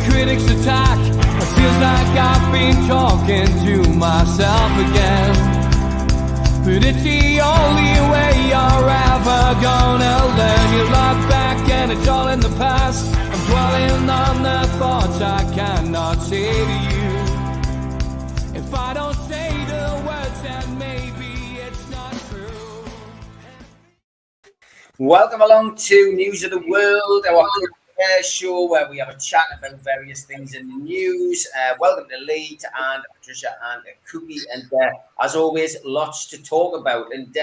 Critics attack. It feels like I've been talking to myself again. But it's the only way you're ever gonna learn. You look back and it's all in the past. I'm dwelling on the thoughts I cannot say to you. If I don't say the words, then maybe it's not true. Welcome along to News of the World, our show where we have a chat about various things in the news. Welcome to Lee, to Anne, Patricia, and Cookie, and as always, lots to talk about. And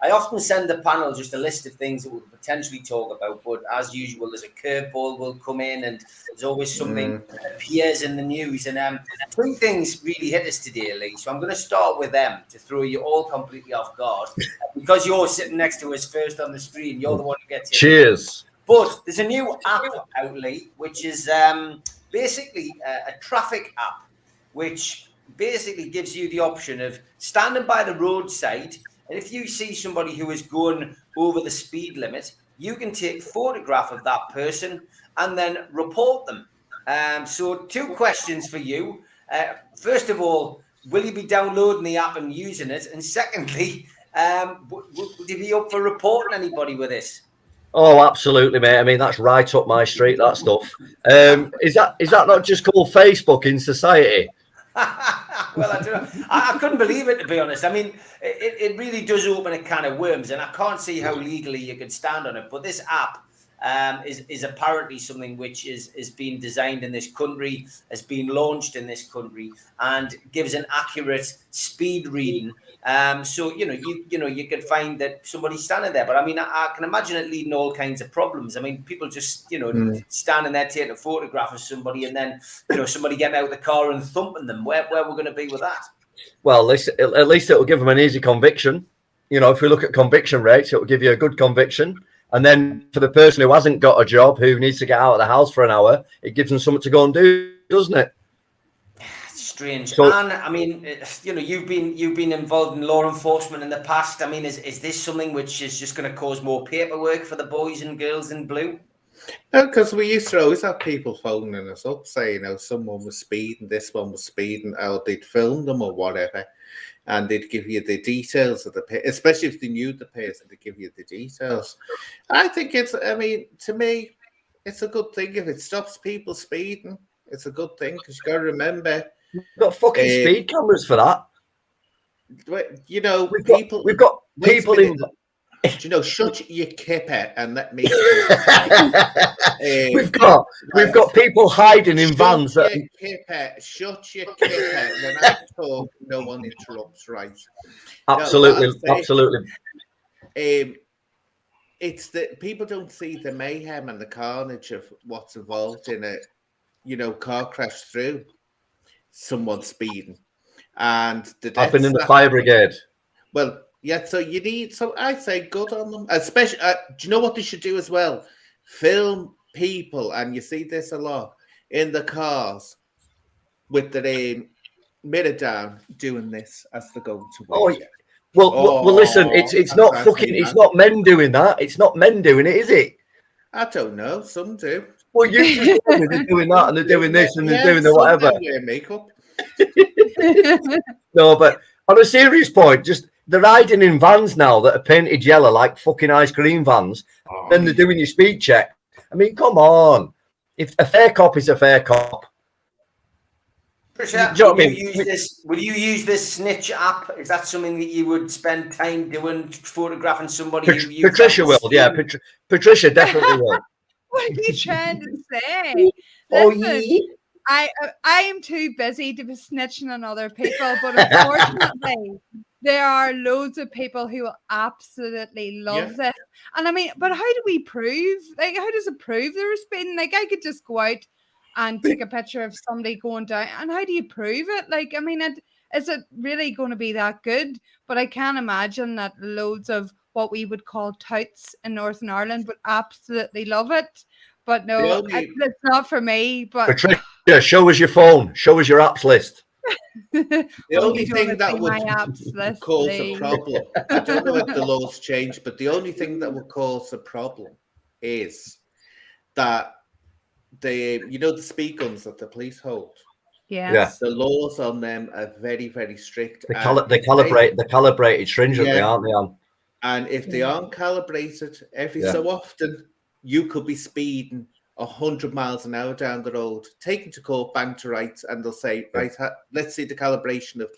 I often send the panel just a list of things that we'll potentially talk about, but as usual, there's a curveball will come in, and there's always something that appears in the news. And three things really hit us today, Lee. So I'm going to start with them to throw you all completely off guard, because you're sitting next to us first on the screen. You're the one who gets it. Cheers. But there's a new app out, Lee, which is basically a traffic app, which basically gives you the option of standing by the roadside, and if you see somebody who is going over the speed limit, you can take a photograph of that person and then report them. So two questions for you. First of all, will you be downloading the app and using it? And secondly, would you be up for reporting anybody with this? Oh, absolutely, mate. I mean, that's right up my street, that stuff. Is that not just called Facebook in society? Well, I don't know. I couldn't believe it, to be honest. I mean, it really does open a can of worms, and I can't see how legally you could stand on it. But this app is apparently something which is being designed in this country, has been launched in this country, and gives an accurate speed reading. So you could find that somebody's standing there, but I mean, I can imagine it leading all kinds of problems. I mean, people just standing there taking a photograph of somebody, and then somebody getting out of the car and thumping them. Where we're going to be with that? Well, at least it will give them an easy conviction. If we look at conviction rates, it will give you a good conviction. And then for the person who hasn't got a job, who needs to get out of the house for an hour, it gives them something to go and do, doesn't it? Strange. So, Anne, I mean, you've been involved in law enforcement in the past. I mean, is this something which is just going to cause more paperwork for the boys and girls in blue? No, because we used to always have people phoning us up saying, someone was speeding, this one was speeding, or they'd film them or whatever, and they'd give you the details of the person, especially if they knew the person, they'd give you the details. I think to me, it's a good thing if it stops people speeding. It's a good thing, because you got to remember, we've got fucking speed cameras for that. We've got people in. Shut your kipper and let me. We've got people hiding in vans. Shut your kipper. When I talk, no one interrupts. Right? Absolutely, absolutely. It's that people don't see the mayhem and the carnage of what's involved in a car crash through someone speeding, and I've been in the fire brigade. Well, yeah. So I say good on them. Especially, do you know what they should do as well? Film people, and you see this a lot in the cars with their mirror down, doing this as they're going to work. Oh, yeah. Well, listen. It's not fucking. It's not men doing that. It's not men doing it, is it? I don't know. Some do. Well, you just they're doing that, and they're doing this, and they're doing the whatever. Wear makeup. No, but on a serious point, just they're riding in vans now that are painted yellow like fucking ice cream vans. Then they're doing your speed check. I mean, come on. If a fair cop is a fair cop. Patricia, would you use this snitch app? Is that something that you would spend time doing, photographing somebody? Patricia will, yeah. Patricia definitely will. What are you trying to say? Listen, I am too busy to be snitching on other people, but unfortunately, there are loads of people who will absolutely love this. And I mean, but how do we prove? Like, how does it prove there is speeding? Like, I could just go out and take a picture of somebody going down, and how do you prove it? Like, I mean, is it really going to be that good? But I can imagine that loads of what we would call touts in Northern Ireland would absolutely love it. But no, it's not for me. But Patricia, show us your phone. Show us your apps list. The only thing that would cause a problem, I don't know if the laws change, but the only thing that would cause a problem is that the speed guns that the police hold. Yes. The laws on them are very, very strict. They're calibrated stringently, aren't they, Anne? And if they aren't calibrated, every so often you could be speeding 100 miles an hour down the road, taken to court, banged to rights, and they'll say, right, let's see the calibration of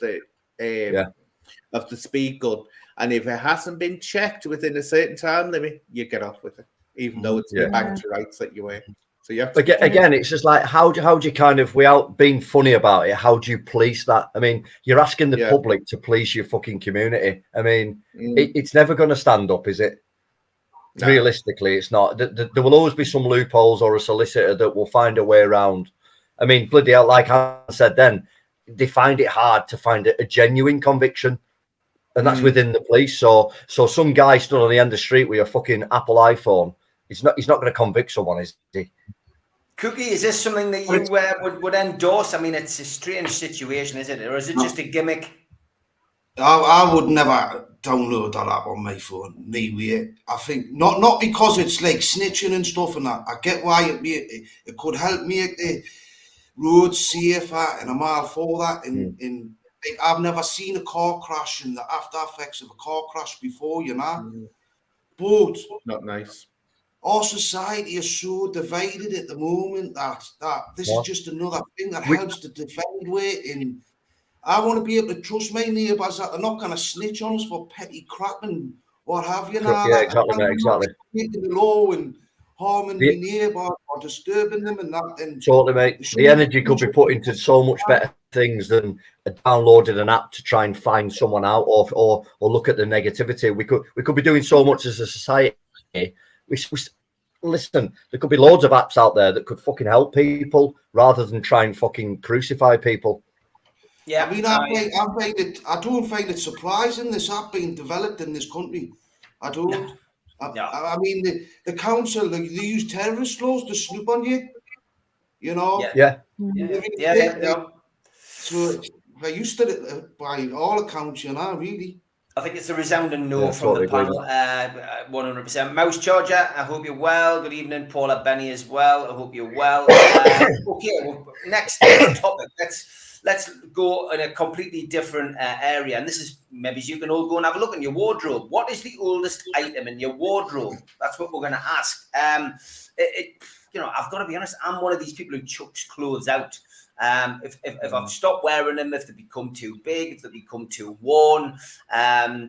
the speed gun. And if it hasn't been checked within a certain time limit, you get off with it, even though it's the banged to rights that you wear. So you have to again, it's just like how do you kind of, without being funny about it, how do you police that? I mean, you're asking the public to police your fucking community. I mean, it's never going to stand up, is it? No. Realistically, it's not. There will always be some loopholes or a solicitor that will find a way around. I mean, bloody hell, like I said then, they find it hard to find a genuine conviction, and that's within the police. So some guy stood on the end of the street with a fucking Apple iPhone, he's not going to convict someone, is he? Cookie, is this something that you would endorse? I mean, it's a strange situation, is it? Or is it just a gimmick? I would never download that app on my phone. Anyway, I think not because it's like snitching and stuff and that. I get why it could help make the roads safer, and I'm all for that. And I've never seen a car crash and the after effects of a car crash before, you know. But not nice. Our society is so divided at the moment that this is just another thing that helps to divide way. And I want to be able to trust my neighbours that they're not going to snitch on us for petty crap and what have you. Yeah, exactly, mate, exactly. Making the law and harming the neighbour or disturbing them and that. And totally, mate. The energy could be put into so much better things than downloading an app to try and find someone out or look at the negativity. We could be doing so much as a society. Listen, there could be loads of apps out there that could fucking help people rather than try and fucking crucify people. Yeah, I mean, I don't find it surprising this app being developed in this country. I don't. I mean, the council, they use terrorist laws to snoop on you. You know. Yeah. So they're used to it by all accounts, you know. Really. I think it's a resounding no from the panel, 100%. Mouse Charger, I hope you're well. Good evening, Paula Benny as well. I hope you're well. Okay, well, next topic. Let's go in a completely different area. And this is, maybe you can all go and have a look in your wardrobe. What is the oldest item in your wardrobe? That's what we're going to ask. I've got to be honest, I'm one of these people who chucks clothes out. If I've stopped wearing them, if they become too big, if they become too worn, I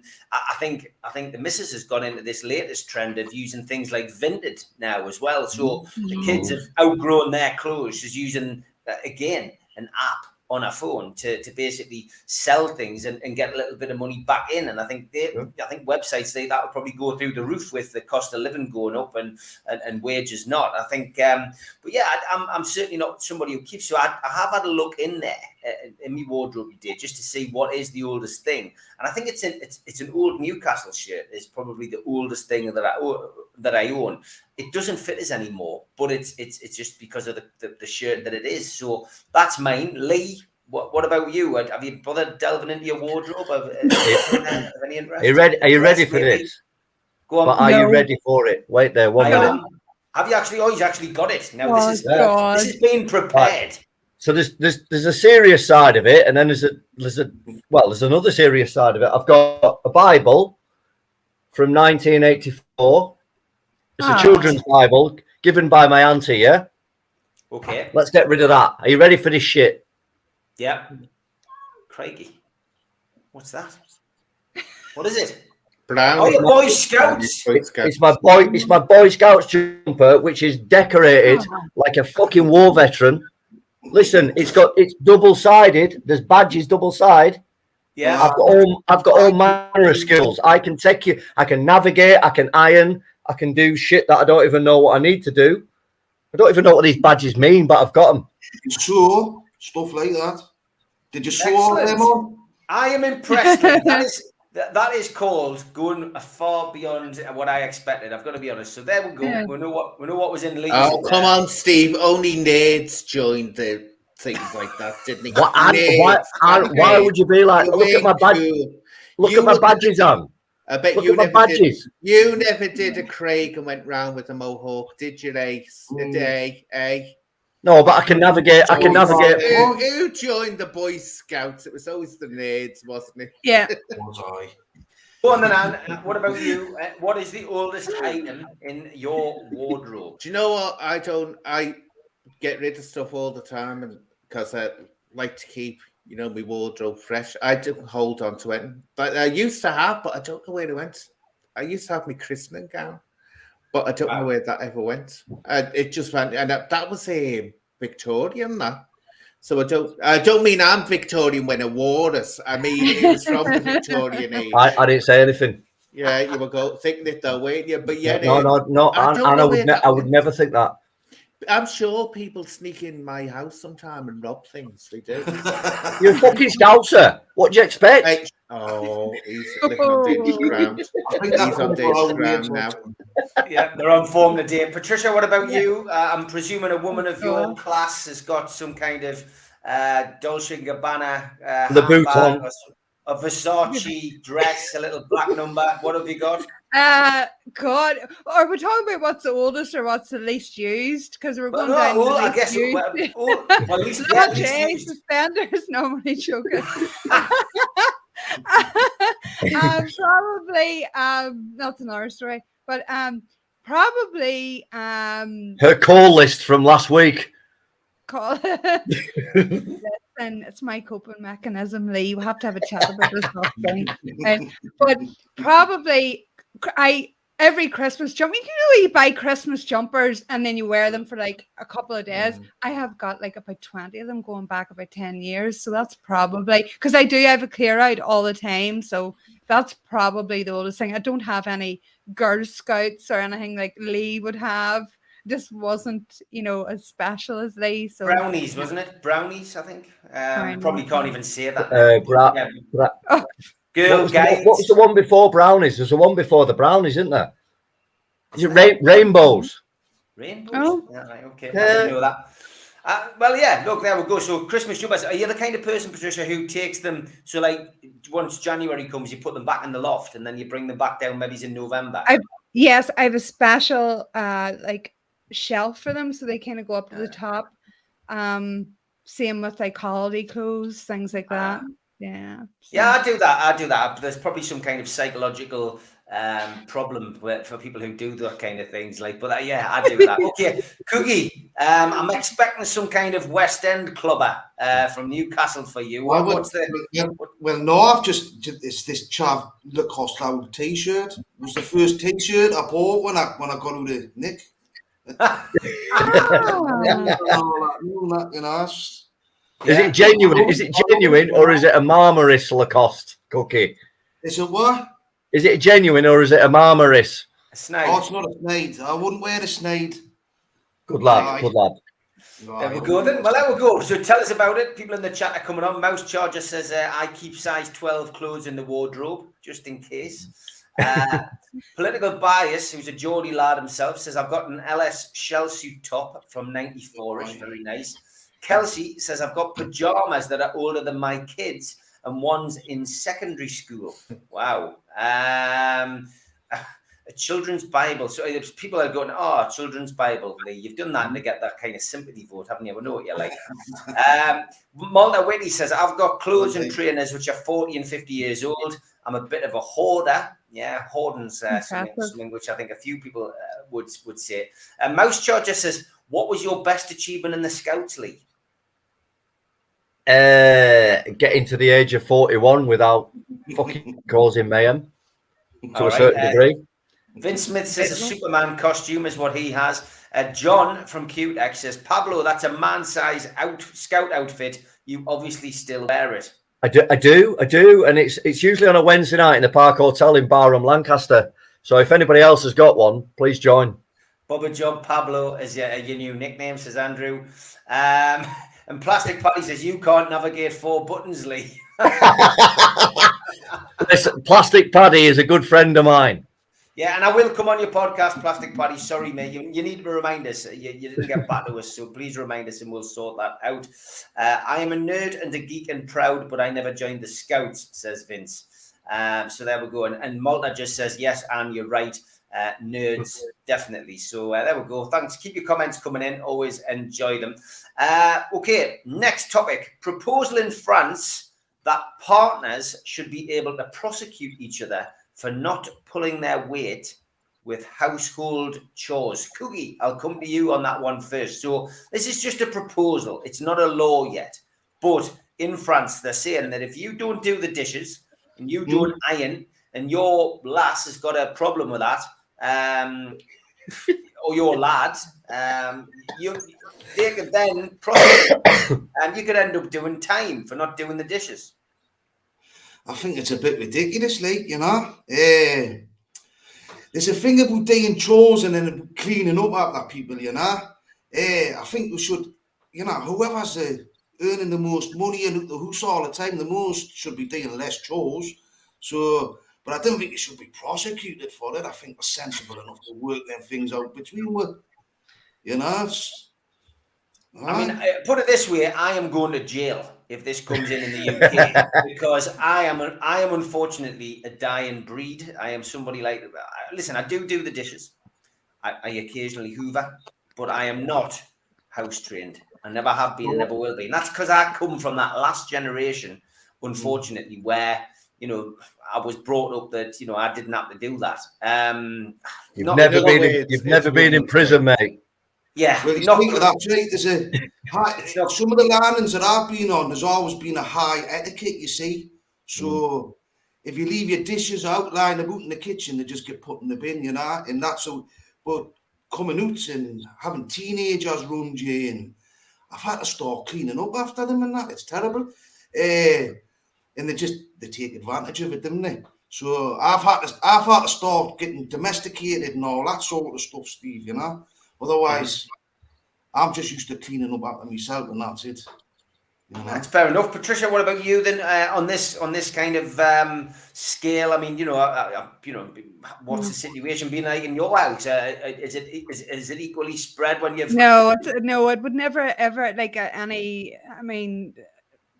think the missus has gone into this latest trend of using things like Vinted now as well. So the kids have outgrown their clothes, just using again an app on a phone to basically sell things and get a little bit of money back in. And I think websites that will probably go through the roof with the cost of living going up and wages not. I think, but yeah, I'm certainly not somebody who keeps. So I have had a look in there in my wardrobe today just to see what is the oldest thing. And I think it's an old Newcastle shirt. It's probably the oldest thing that I own. It doesn't fit us anymore, but it's just because of the shirt that it is. So that's mine. Lee, what about you? Have you bothered delving into your wardrobe? Any interest? Are you ready for this? Go on. But are you ready for it? Wait there, 1 minute. Have you actually? Oh, he's actually got it. Now this is being prepared. Right. So there's a serious side of it, and then there's another serious side of it. I've got a Bible from 1984. It's a children's Bible given by my auntie, yeah? Okay. Let's get rid of that. Are you ready for this shit? Yeah. Craigie. What's that? What is it? Brown. Oh, your Boy Scouts. It's my Boy Scouts jumper, which is decorated like a fucking war veteran. Listen, it's double-sided. There's badges double-sided. Yeah. I've got all manner of skills. I can navigate, I can iron, I can do shit that I don't even know what I need to do. I don't even know what these badges mean, but I've got them. So, stuff like that. Did you show all them on? I am impressed. That is called going far beyond what I expected. I've got to be honest. So there we go. Yeah. We know what was in Lee's. Oh, come on, Steve. Only nerds joined the things like that, didn't he? Why would you be like, look at my badge? Look at my badges on. I bet Look you at my never badges. did. You never did a Craig and went round with a mohawk, did you, Ace? No, but I can navigate. Who joined the Boy Scouts? It was always the nerds, wasn't it? Yeah. Was I? Go on then, Anne. What about you? What is the oldest item in your wardrobe? Do you know what? I get rid of stuff all the time, and because I like to keep, my wardrobe fresh. I don't hold on to it, but I used to have, but I don't know where it went. I used to have my christening gown, but I don't know where that ever went. It just went, and that was Victorian, that. So I don't mean I'm Victorian when I wore it. I mean it was from the Victorian age. I didn't say anything. Yeah, you were thinking it though, weren't you? But yeah, No. I would never think that. I'm sure people sneak in my house sometime and rob things. They do. You're a fucking scouser. What do you expect? He's living on dangerous ground. He's on dangerous ground now. Yeah, they're on form today. Patricia, what about you? I'm presuming a woman of your class has got some kind of Dolce & Gabbana the boot on. A Versace dress, a little black number. What have you got? God, are we talking about what's the oldest or what's the least used? Because we're going down. I guess. Well, least used. Suspenders normally joking. Probably that's another story, but probably her call list from last week. Listen, it's my coping mechanism, Lee. We have to have a chat about this whole thing. But probably every Christmas jumper, you buy Christmas jumpers and then you wear them for like a couple of days. I have got like about 20 of them going back about 10 years. So that's probably, because I do have a clear out all the time. So that's probably the oldest thing. I don't have any Girl Scouts or anything like Lee would have. Just wasn't, as special as Lee. So brownies, wasn't it? Brownies, I think. Probably can't even say that. Girl Guides. What was the one before brownies? There's the one before the brownies, isn't there? Is it rainbows? Rainbows? Oh. Yeah, right, okay. I didn't know that. Well, yeah, look, there we go. So Christmas jumpers, are you the kind of person, Patricia, who takes them, so like once January comes, you put them back in the loft and then you bring them back down maybe in November? Yes, I have a special shelf for them, so they kind of go up to the top. Same with like holiday clothes, things like that. Yeah, I do that. There's probably some kind of psychological problem for people who do that kind of things. I do that. Okay, Cookie, I'm expecting some kind of West End clubber from Newcastle for you. Well, no, it's this Chav Lacoste Loud t-shirt. It was the first t-shirt I bought when I got out of Nick. Is it genuine? Is it genuine, or is it a Marmaris Lacoste, Cookie? Is it what? Is it genuine, or is it a Marmaris? A snide. Oh, it's not a snide. I wouldn't wear a snide. Good lad. Good lad. There we go then. Well, there we go. So tell us about it. People in the chat are coming on. Mouse Charger says, I keep size 12 clothes in the wardrobe, just in case. Political Bias, who's a Geordie lad himself, says, I've got an LS shell suit top from 94ish. Very nice. Kelsey says, I've got pajamas that are older than my kids and one's in secondary school. Wow. A children's Bible. So people are going, children's Bible. You've done that to get that kind of sympathy vote, haven't you? I know what you're like. Malta Whitney says, I've got clothes and trainers which are 40 and 50 years old. I'm a bit of a hoarder. Yeah, hoarding's something which I think a few people would say. Mouse Charger says, what was your best achievement in the Scouts League? Getting to the age of 41 without fucking causing mayhem to a certain degree. Vince Smith says a Superman costume is what he has. John from Cutex says, Pablo, that's a man-size scout outfit. You obviously still wear it. I do, and it's usually on a Wednesday night in the Park Hotel in Barham, Lancaster. So if anybody else has got one, please join. Bubba Job Pablo is your new nickname, says Andrew. And Plastic Patty says, you can't navigate 4 buttons, Lee. Listen, Plastic Paddy is a good friend of mine. Yeah, and I will come on your podcast, Plastic Patty. Sorry, mate. You need to remind us. You didn't get back to us, so please remind us and we'll sort that out. I am a nerd and a geek and proud, but I never joined the Scouts, says Vince. So there we go. And Malta just says, yes, Anne, you're right. Nerds, definitely. So there we go. Thanks. Keep your comments coming in. Always enjoy them. Okay, next topic. Proposal in France that partners should be able to prosecute each other for not pulling their weight with household chores. Cookie, I'll come to you on that one first. So this is just a proposal. It's not a law yet. But in France, they're saying that if you don't do the dishes and you don't iron and your lass has got a problem with that, or your lad, they could then prosecute and you could end up doing time for not doing the dishes. I think it's a bit ridiculous, like, you know. There's a thing about doing chores and then cleaning up after people, you know. I think we should, you know, whoever's earning the most money and the house all the time, the most should be doing less chores. So, but I don't think you should be prosecuted for it. I think we're sensible enough to work them things out between us, you know. I mean, put it this way: I am going to jail if this comes in the UK because I am unfortunately a dying breed. I am somebody like, listen, I do the dishes. I occasionally hoover, but I am not house trained. I never have been, and never will be. And that's because I come from that last generation, unfortunately, where, you know, I was brought up that, you know, I didn't have to do that. You've never been in prison, mate. Yeah, well, that's right. There's some of the landings that I've been on, there's always been a high etiquette, you see. So if you leave your dishes out lying about in the kitchen, they just get put in the bin, you know. And that's so. But coming out and having teenagers run you, and I've had to start cleaning up after them, and that it's terrible. And they take advantage of it, don't they? So I've had to start getting domesticated and all that sort of stuff, Steve, you know. Otherwise, I'm just used to cleaning up after myself, and that's it. You know? That's fair enough. Patricia, what about you then? On this kind of scale, I mean, you know, what's the situation been like in your house? Is it equally spread when you've? No, it would never ever like any. I mean,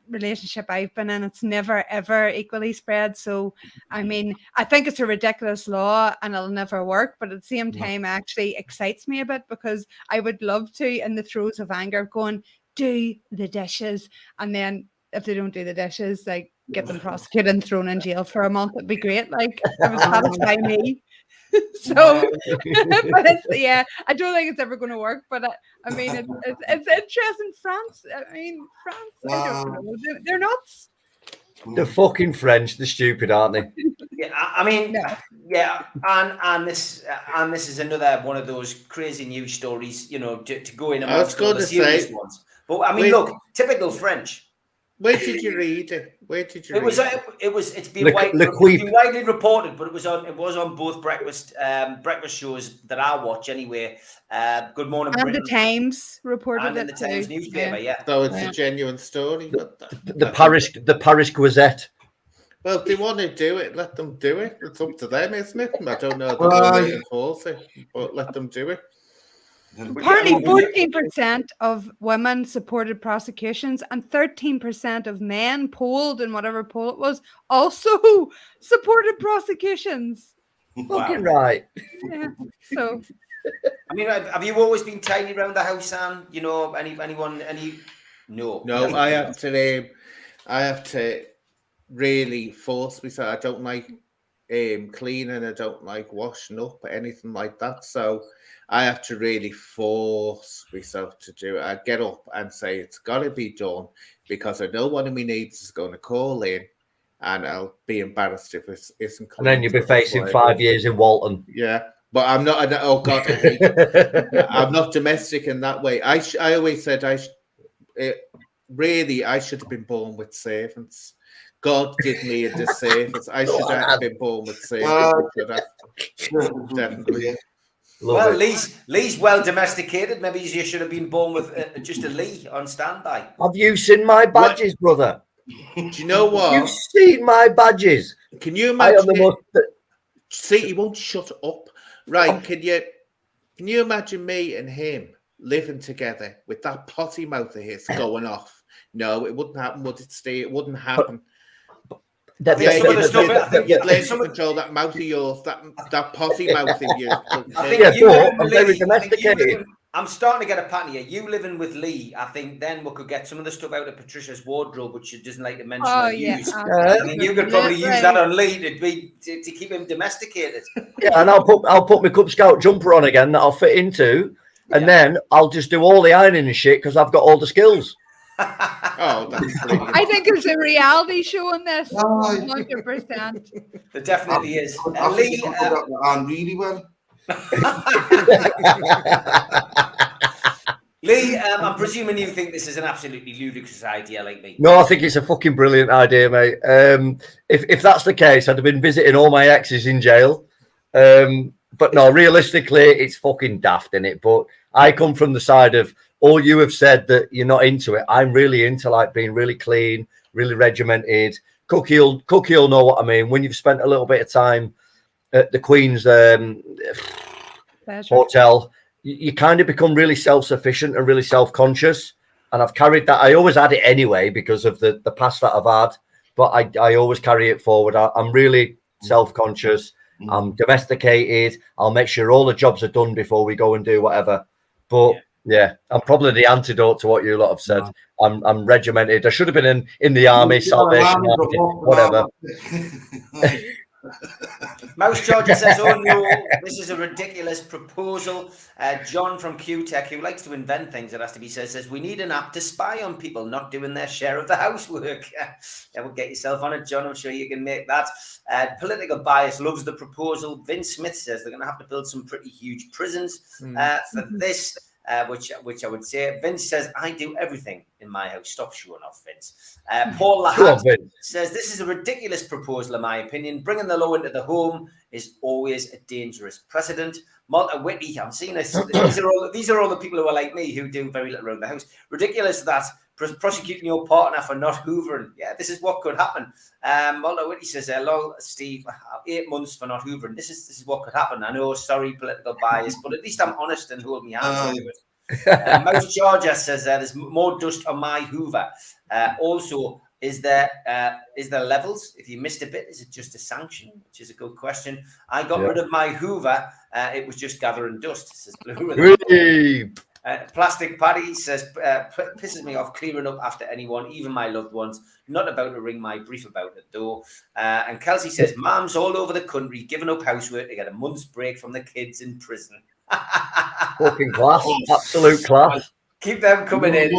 relationship I've been in, it's never ever equally spread. So I mean, I think it's a ridiculous law and it'll never work, but at the same time actually excites me a bit because I would love to, in the throes of anger, going, do the dishes, and then if they don't do the dishes, like get them prosecuted and thrown in jail for a month. It'd be great. Like it would satisfy me. So but I don't think it's ever going to work, but I mean it's interesting. France, I don't know, they're nuts. The fucking French, they're stupid, aren't they? Yeah, I mean, yeah, and this is another one of those crazy news stories, you know, to go in amongst all the serious ones. But I mean, look, typical French. Where did you read it? It's been widely reported, but it was on both breakfast shows that I watch anyway. Good Morning and Britain. The Times reported and in the Times newspaper, yeah. So it's a genuine story. The Paris Gazette. Well, if they want to do it, let them do it. It's up to them, isn't it? I don't know the way to enforce it, but let them do it. Apparently 14% of women supported prosecutions and 13% of men polled in whatever poll it was also supported prosecutions. Fucking right. Yeah. So I mean, have you always been tidy around the house, Sam? You know, anyone? No. No, I have to really force myself. I don't like cleaning. I don't like washing up or anything like that. So I have to really force myself to do it. I get up and say it's got to be done because I know one of my neighbours is going to call in, and I'll be embarrassed if it isn't clean. And then you'll be facing 5 years in Walton. Yeah, but I'm not. Oh God, I hate it. I'm not domestic in that way. I always said I should have been born with servants. God did me a disservice. I should have been born with servants. Definitely. Well, Lee's well domesticated. Maybe you should have been born with just a Lee on standby. Have you seen my badges, brother? Do you know what? You've seen my badges. Can you I am imagine? the most. See, he won't shut up. Right? Can you imagine me and him living together with that potty mouth of his going off? No, it wouldn't happen, would it, Steve? It wouldn't happen. Some of the stuff- I think- Learn some to of- control that mouth of yours, that potty mouth of yours. I think Yeah, you but living I'm with very Lee- I think you domesticated. living- I'm starting to get a pattern here. You living with Lee, I think then we could get some of the stuff out of Patricia's wardrobe, which she doesn't like to mention Oh or yeah. use. absolutely. I mean, you could probably use that on Lee to keep him domesticated. Yeah, and I'll put my Cub Scout jumper on again that I'll fit into, and Yeah. then I'll just do all the ironing and shit because I've got all the skills. Oh, that's brilliant. I think there's a reality show on this. Aye. 100%. There definitely is. I think Lee, you could put that to Anne really well. Lee, I'm presuming you think this is an absolutely ludicrous idea, like me. No, I think it's a fucking brilliant idea, mate. If that's the case, I'd have been visiting all my exes in jail. But no, realistically, it's fucking daft, innit? But I come from the side of all you have said that you're not into it. I'm really into like being really clean, really regimented. Cookie'll know what I mean. When you've spent a little bit of time at the Queen's Pleasure. hotel, you kind of become really self-sufficient and really self-conscious. And I've carried that. I always had it anyway because of the past that I've had, but I always carry it forward. I'm really self-conscious. I'm domesticated. I'll make sure all the jobs are done before we go and do whatever. But yeah, I'm probably the antidote to what you lot have said. I'm regimented. I should have been in the army, Salvation Army, whatever. Mouse Georgia says, "Oh no, this is a ridiculous proposal." John from QTech, who likes to invent things, it has to be says, "We need an app to spy on people not doing their share of the housework." Yeah, well, get yourself on it, John. I'm sure you can make that. Political bias loves the proposal. Vince Smith says they're going to have to build some pretty huge prisons for this. Which I would say. Vince says, "I do everything in my house." Stop showing off, Vince. Paul Lahat says, "This is a ridiculous proposal, in my opinion. Bringing the law into the home is always a dangerous precedent." Malta Whitty, I'm seeing this. These are all the people who are like me who do very little around the house. Ridiculous that prosecuting your partner for not hoovering. Yeah, this is what could happen. Malta Whitty says, "Hello, Steve. 8 months for not hoovering. This is what could happen. I know, sorry, political bias, but at least I'm honest and hold my hands into it." Mouse Georgia says, "There's more dust on my Hoover." Also, is there levels? If you missed a bit, is it just a sanction? Which is a good question. I got rid of my Hoover. It was just gathering dust, says Blue. Really? Plastic Paddy says, "Pisses me off clearing up after anyone, even my loved ones. Not about to ring my brief about it, though." And Kelsey says, "Mums all over the country giving up housework to get a month's break from the kids in prison." Fucking class. Absolute class. Keep them coming in.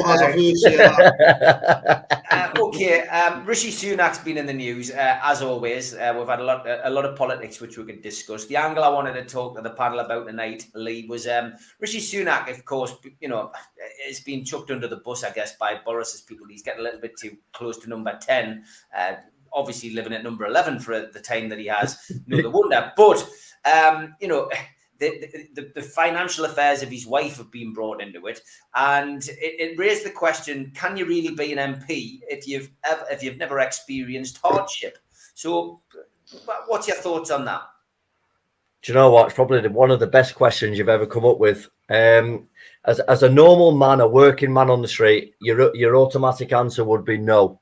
Okay, Rishi Sunak's been in the news as always. We've had a lot of politics which we could discuss. The angle I wanted to talk to the panel about tonight, Lee, was Rishi Sunak. Of course, you know, has been chucked under the bus, I guess, by Boris's people. He's getting a little bit too close to number 10. Obviously, living at number 11 for the time that he has. No wonder. But you know. The financial affairs of his wife have been brought into it, and it raised the question: can you really be an MP if you've never experienced hardship? So, what's your thoughts on that? Do you know what? It's probably one of the best questions you've ever come up with. As a normal man, a working man on the street, your automatic answer would be no.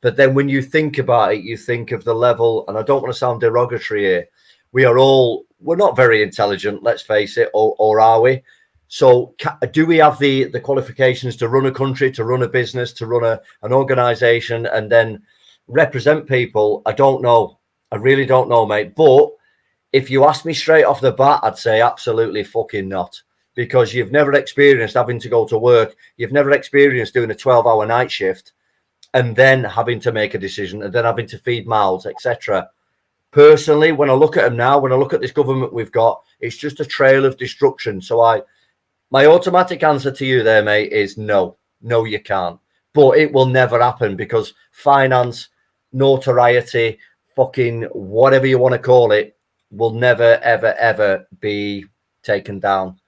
But then when you think about it, you think of the level, and I don't want to sound derogatory here. We're not very intelligent, let's face it, or are we? So do we have the qualifications to run a country, to run a business, to run an organization, and then represent people? I don't know. I really don't know, mate. But if you ask me straight off the bat, I'd say absolutely fucking not. Because you've never experienced having to go to work. You've never experienced doing a 12-hour night shift and then having to make a decision and then having to feed mouths, etc. Personally, when I look at them now, when I look at this government we've got, it's just a trail of destruction. So my automatic answer to you there, mate, is no. No, you can't. But it will never happen because finance, notoriety, fucking whatever you want to call it, will never, ever, ever be taken down.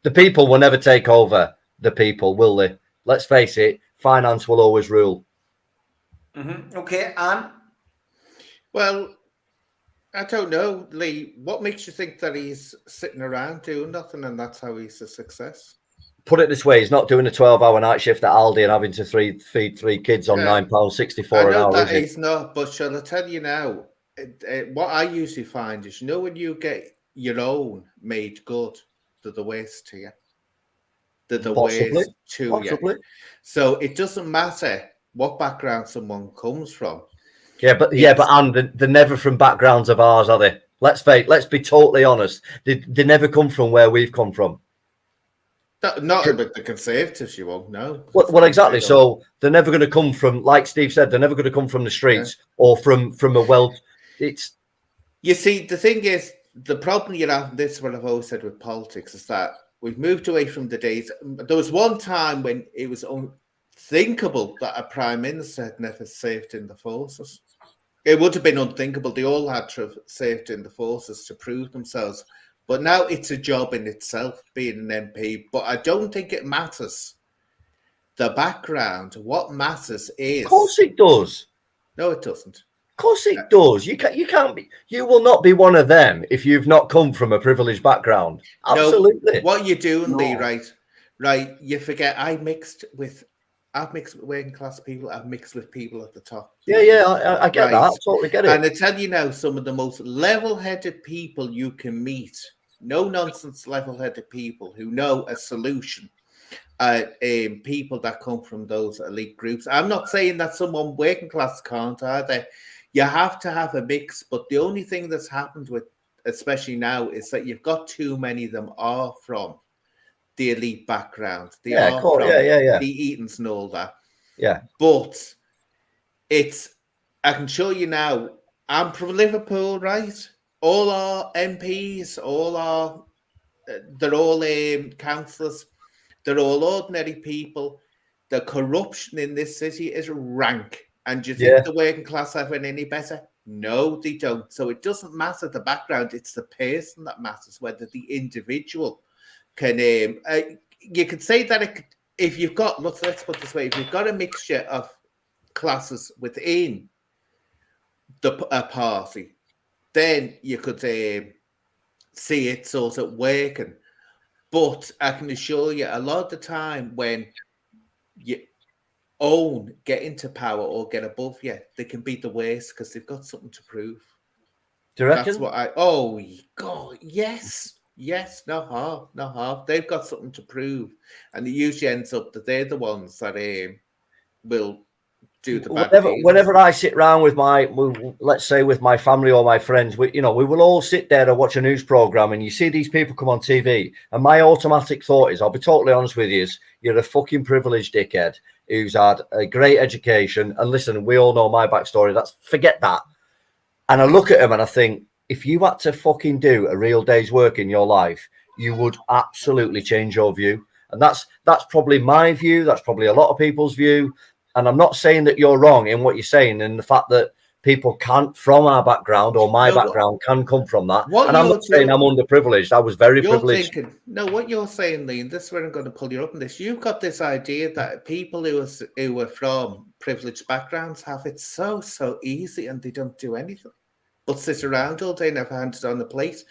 The people will never take over the people, will they? Let's face it, finance will always rule. Okay, Anne? Well, I don't know, Lee. What makes you think that he's sitting around doing nothing and that's how he's a success? Put it this way, he's not doing a 12-hour night shift at Aldi and having to feed three kids on £9.64 an hour, that is he's not, but shall I tell you now, what I usually find is, when you get your own made good, they're the waste to you. They're the waste to you. So it doesn't matter what background someone comes from. Yeah, but and they're never from backgrounds of ours, are they? Let's be totally honest. They never come from where we've come from. Not about the Conservatives, you won't know. Well, exactly. So they're never going to come from, like Steve said, they're never going to come from the streets or from a wealth. It's. You see, the thing is, the problem you have, this is what I've always said with politics, is that we've moved away from the days. There was one time when it was unthinkable that a prime minister had never served in the forces. It would have been unthinkable. They all had to have served in the forces to prove themselves. But now it's a job in itself, being an MP. But I don't think it matters the background. What matters is... Of course it does. No, it doesn't. Of course it does. You can't be... You will not be one of them if you've not come from a privileged background. Absolutely. No, what you're doing, Lee, right? You forget I've mixed with working class people. I've mixed with people at the top. Yeah, I get that. I totally get it. And I tell you now, some of the most level-headed people you can meet, no-nonsense level-headed people who know a solution, people that come from those elite groups. I'm not saying that someone working class can't either. You have to have a mix, but the only thing that's happened with, especially now, is that you've got too many of them are from the elite background. They are from the Eatons and all that. Yeah. But I can show you now, I'm from Liverpool, right? All our MPs, they're all councillors, they're all ordinary people. The corruption in this city is rank. And do you think the working class have it any better? No, they don't. So it doesn't matter the background, it's the person that matters, whether the individual can you could say that if you've got, let's put it this way, if you've got a mixture of classes within a party, then you could see it sort of working. But I can assure you, a lot of the time when you get into power or get above you, they can be the worst because they've got something to prove. Do you reckon? That's what God, yes. Yes, not half. They've got something to prove, and it usually ends up that they're the ones that will do the bad things. Whenever I sit around with let's say with my family or my friends, we will all sit there and watch a news program, and you see these people come on TV, and my automatic thought is, I'll be totally honest with you, you're a fucking privileged dickhead who's had a great education. And listen, we all know my backstory. Forget that. And I look at him and I think, if you had to fucking do a real day's work in your life, you would absolutely change your view. And that's probably my view. That's probably a lot of people's view. And I'm not saying that you're wrong in what you're saying, and the fact that people can't, from our background or my background, can come from that. And I'm not saying I'm underprivileged. I was very privileged. What you're saying, Lee, and this is where I'm going to pull you up on this. You've got this idea that people who are from privileged backgrounds have it so easy, and they don't do anything but sit around all day and have handed on the plate.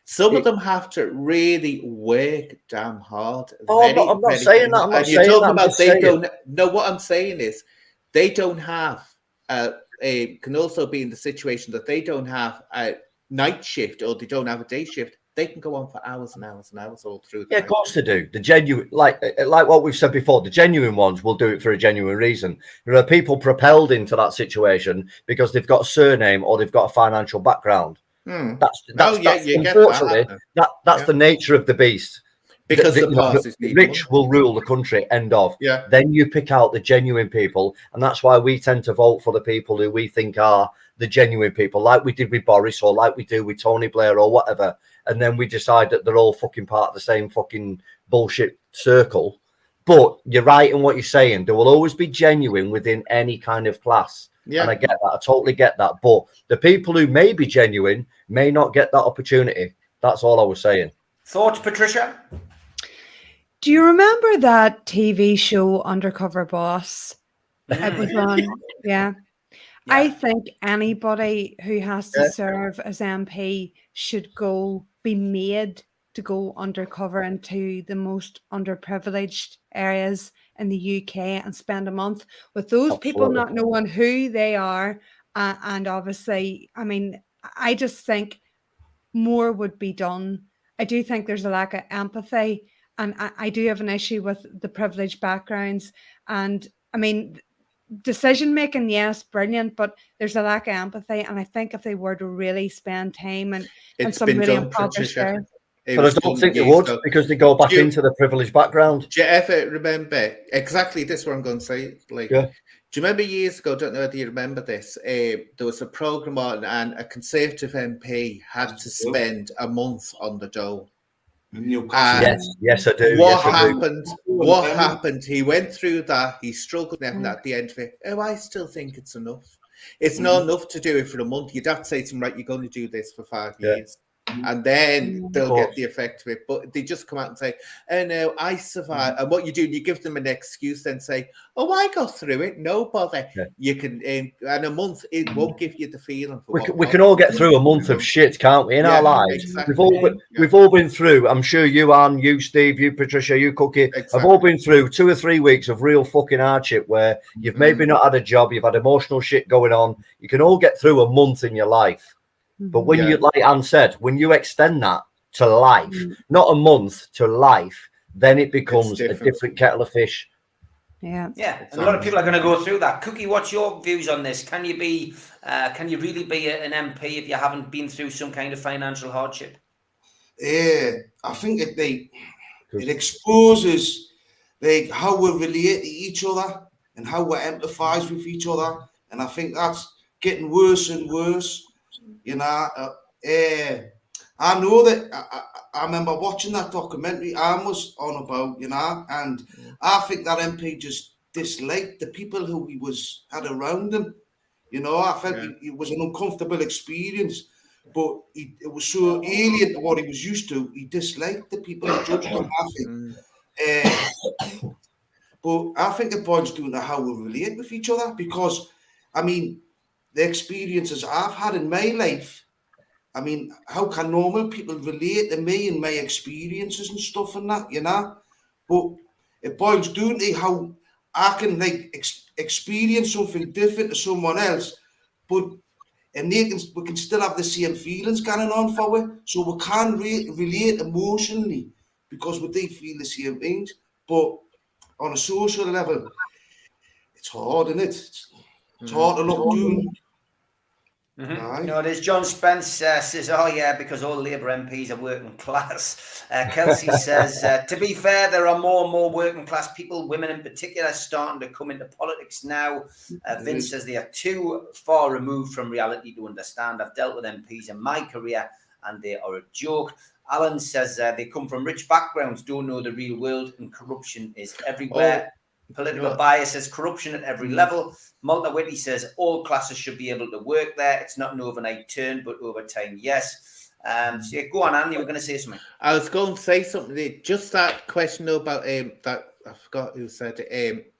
Some of them have to really work damn hard. I'm not saying that. I'm not saying that. What I'm saying is they don't have can also be in the situation that they don't have a night shift or they don't have a day shift. They can go on for hours and hours and hours all through. Of course they do. The genuine, like what we've said before, the genuine ones will do it for a genuine reason. There are people propelled into that situation because they've got a surname or they've got a financial background. That's unfortunately that's the nature of the beast. Because the rich will rule the country. End of. Yeah. Then you pick out the genuine people, and that's why we tend to vote for the people who we think are the genuine people, like we did with Boris or like we do with Tony Blair or whatever. And then we decide that they're all fucking part of the same fucking bullshit circle. But you're right in what you're saying. There will always be genuine within any kind of class. Yeah. And I get that. I totally get that. But the people who may be genuine may not get that opportunity. That's all I was saying. Thoughts, Patricia? Do you remember that TV show Undercover Boss? It was on, yeah. I think anybody who has to serve as MP should be made to go undercover into the most underprivileged areas in the UK and spend a month with those people not knowing who they are. And obviously, I mean, I just think more would be done. I do think there's a lack of empathy, and I do have an issue with the privileged backgrounds. And I mean, decision making, yes, brilliant, but there's a lack of empathy. And I think if they were to really spend time and some been really done, impoverished areas. But I don't think they would, because they go back into the privileged background. Do you ever remember exactly this? What I'm going to say, like, do you remember years ago? Don't know whether you remember this. There was a program on, and a Conservative MP had to spend a month on the dole. Yes, I do. What happened? What happened? He went through that. He struggled, and at the end of it, I still think it's enough. It's not enough to do it for a month. You'd have to say to him, right, you're going to do this for 5 years. And then they'll get the effect of it. But they just come out and say, oh no, I survived. And what you do, you give them an excuse, then say, oh, I got through it. No bother. You can, and a month, it won't give you the feeling. We can all get through a month of shit, can't we, in our lives? Exactly. We've all been through, I'm sure you, Anne, you, Steve, you, Patricia, you, Cookie, have all been through 2 or 3 weeks of real fucking hardship where you've maybe not had a job, you've had emotional shit going on. You can all get through a month in your life. But when you, like Anne said, when you extend that to life, not a month, to life, then it becomes a different kettle of fish. Yeah. A lot of people are going to go through that. Cookie, what's your views on this? Can you really be an MP if you haven't been through some kind of financial hardship? I think it exposes like how we relate to each other and how we empathise with each other, and I think that's getting worse and worse. You know, I know that I remember watching that documentary Anne was on about, you know, and I think that MP just disliked the people who he had around him. You know, I felt it was an uncomfortable experience, but it was so alien to what he was used to. He disliked the people who judged him, I think. But I think it boils down to how we relate with each other, because, I mean, the experiences I've had in my life, I mean, how can normal people relate to me and my experiences and stuff and that, you know? But it boils down to how I can like experience something different to someone else, but we can still have the same feelings going on for it, so we can relate emotionally because we do feel the same things. But on a social level, it's hard, isn't it? It's hard to look down. You know, there's John Spence says, oh yeah, because all Labour MPs are working class. Kelsey says, to be fair, there are more and more working class people, women in particular, starting to come into politics now. Vince says they are too far removed from reality to understand. I've dealt with MPs in my career and they are a joke. Alan says they come from rich backgrounds, don't know the real world, and corruption is everywhere. Political bias is corruption at every level. Malta Whitty says all classes should be able to work there. It's not an overnight turn, but over time, yes. So yeah, go on, Anne. You were going to say something. I was going to say something. Just that question about that. I forgot who said it.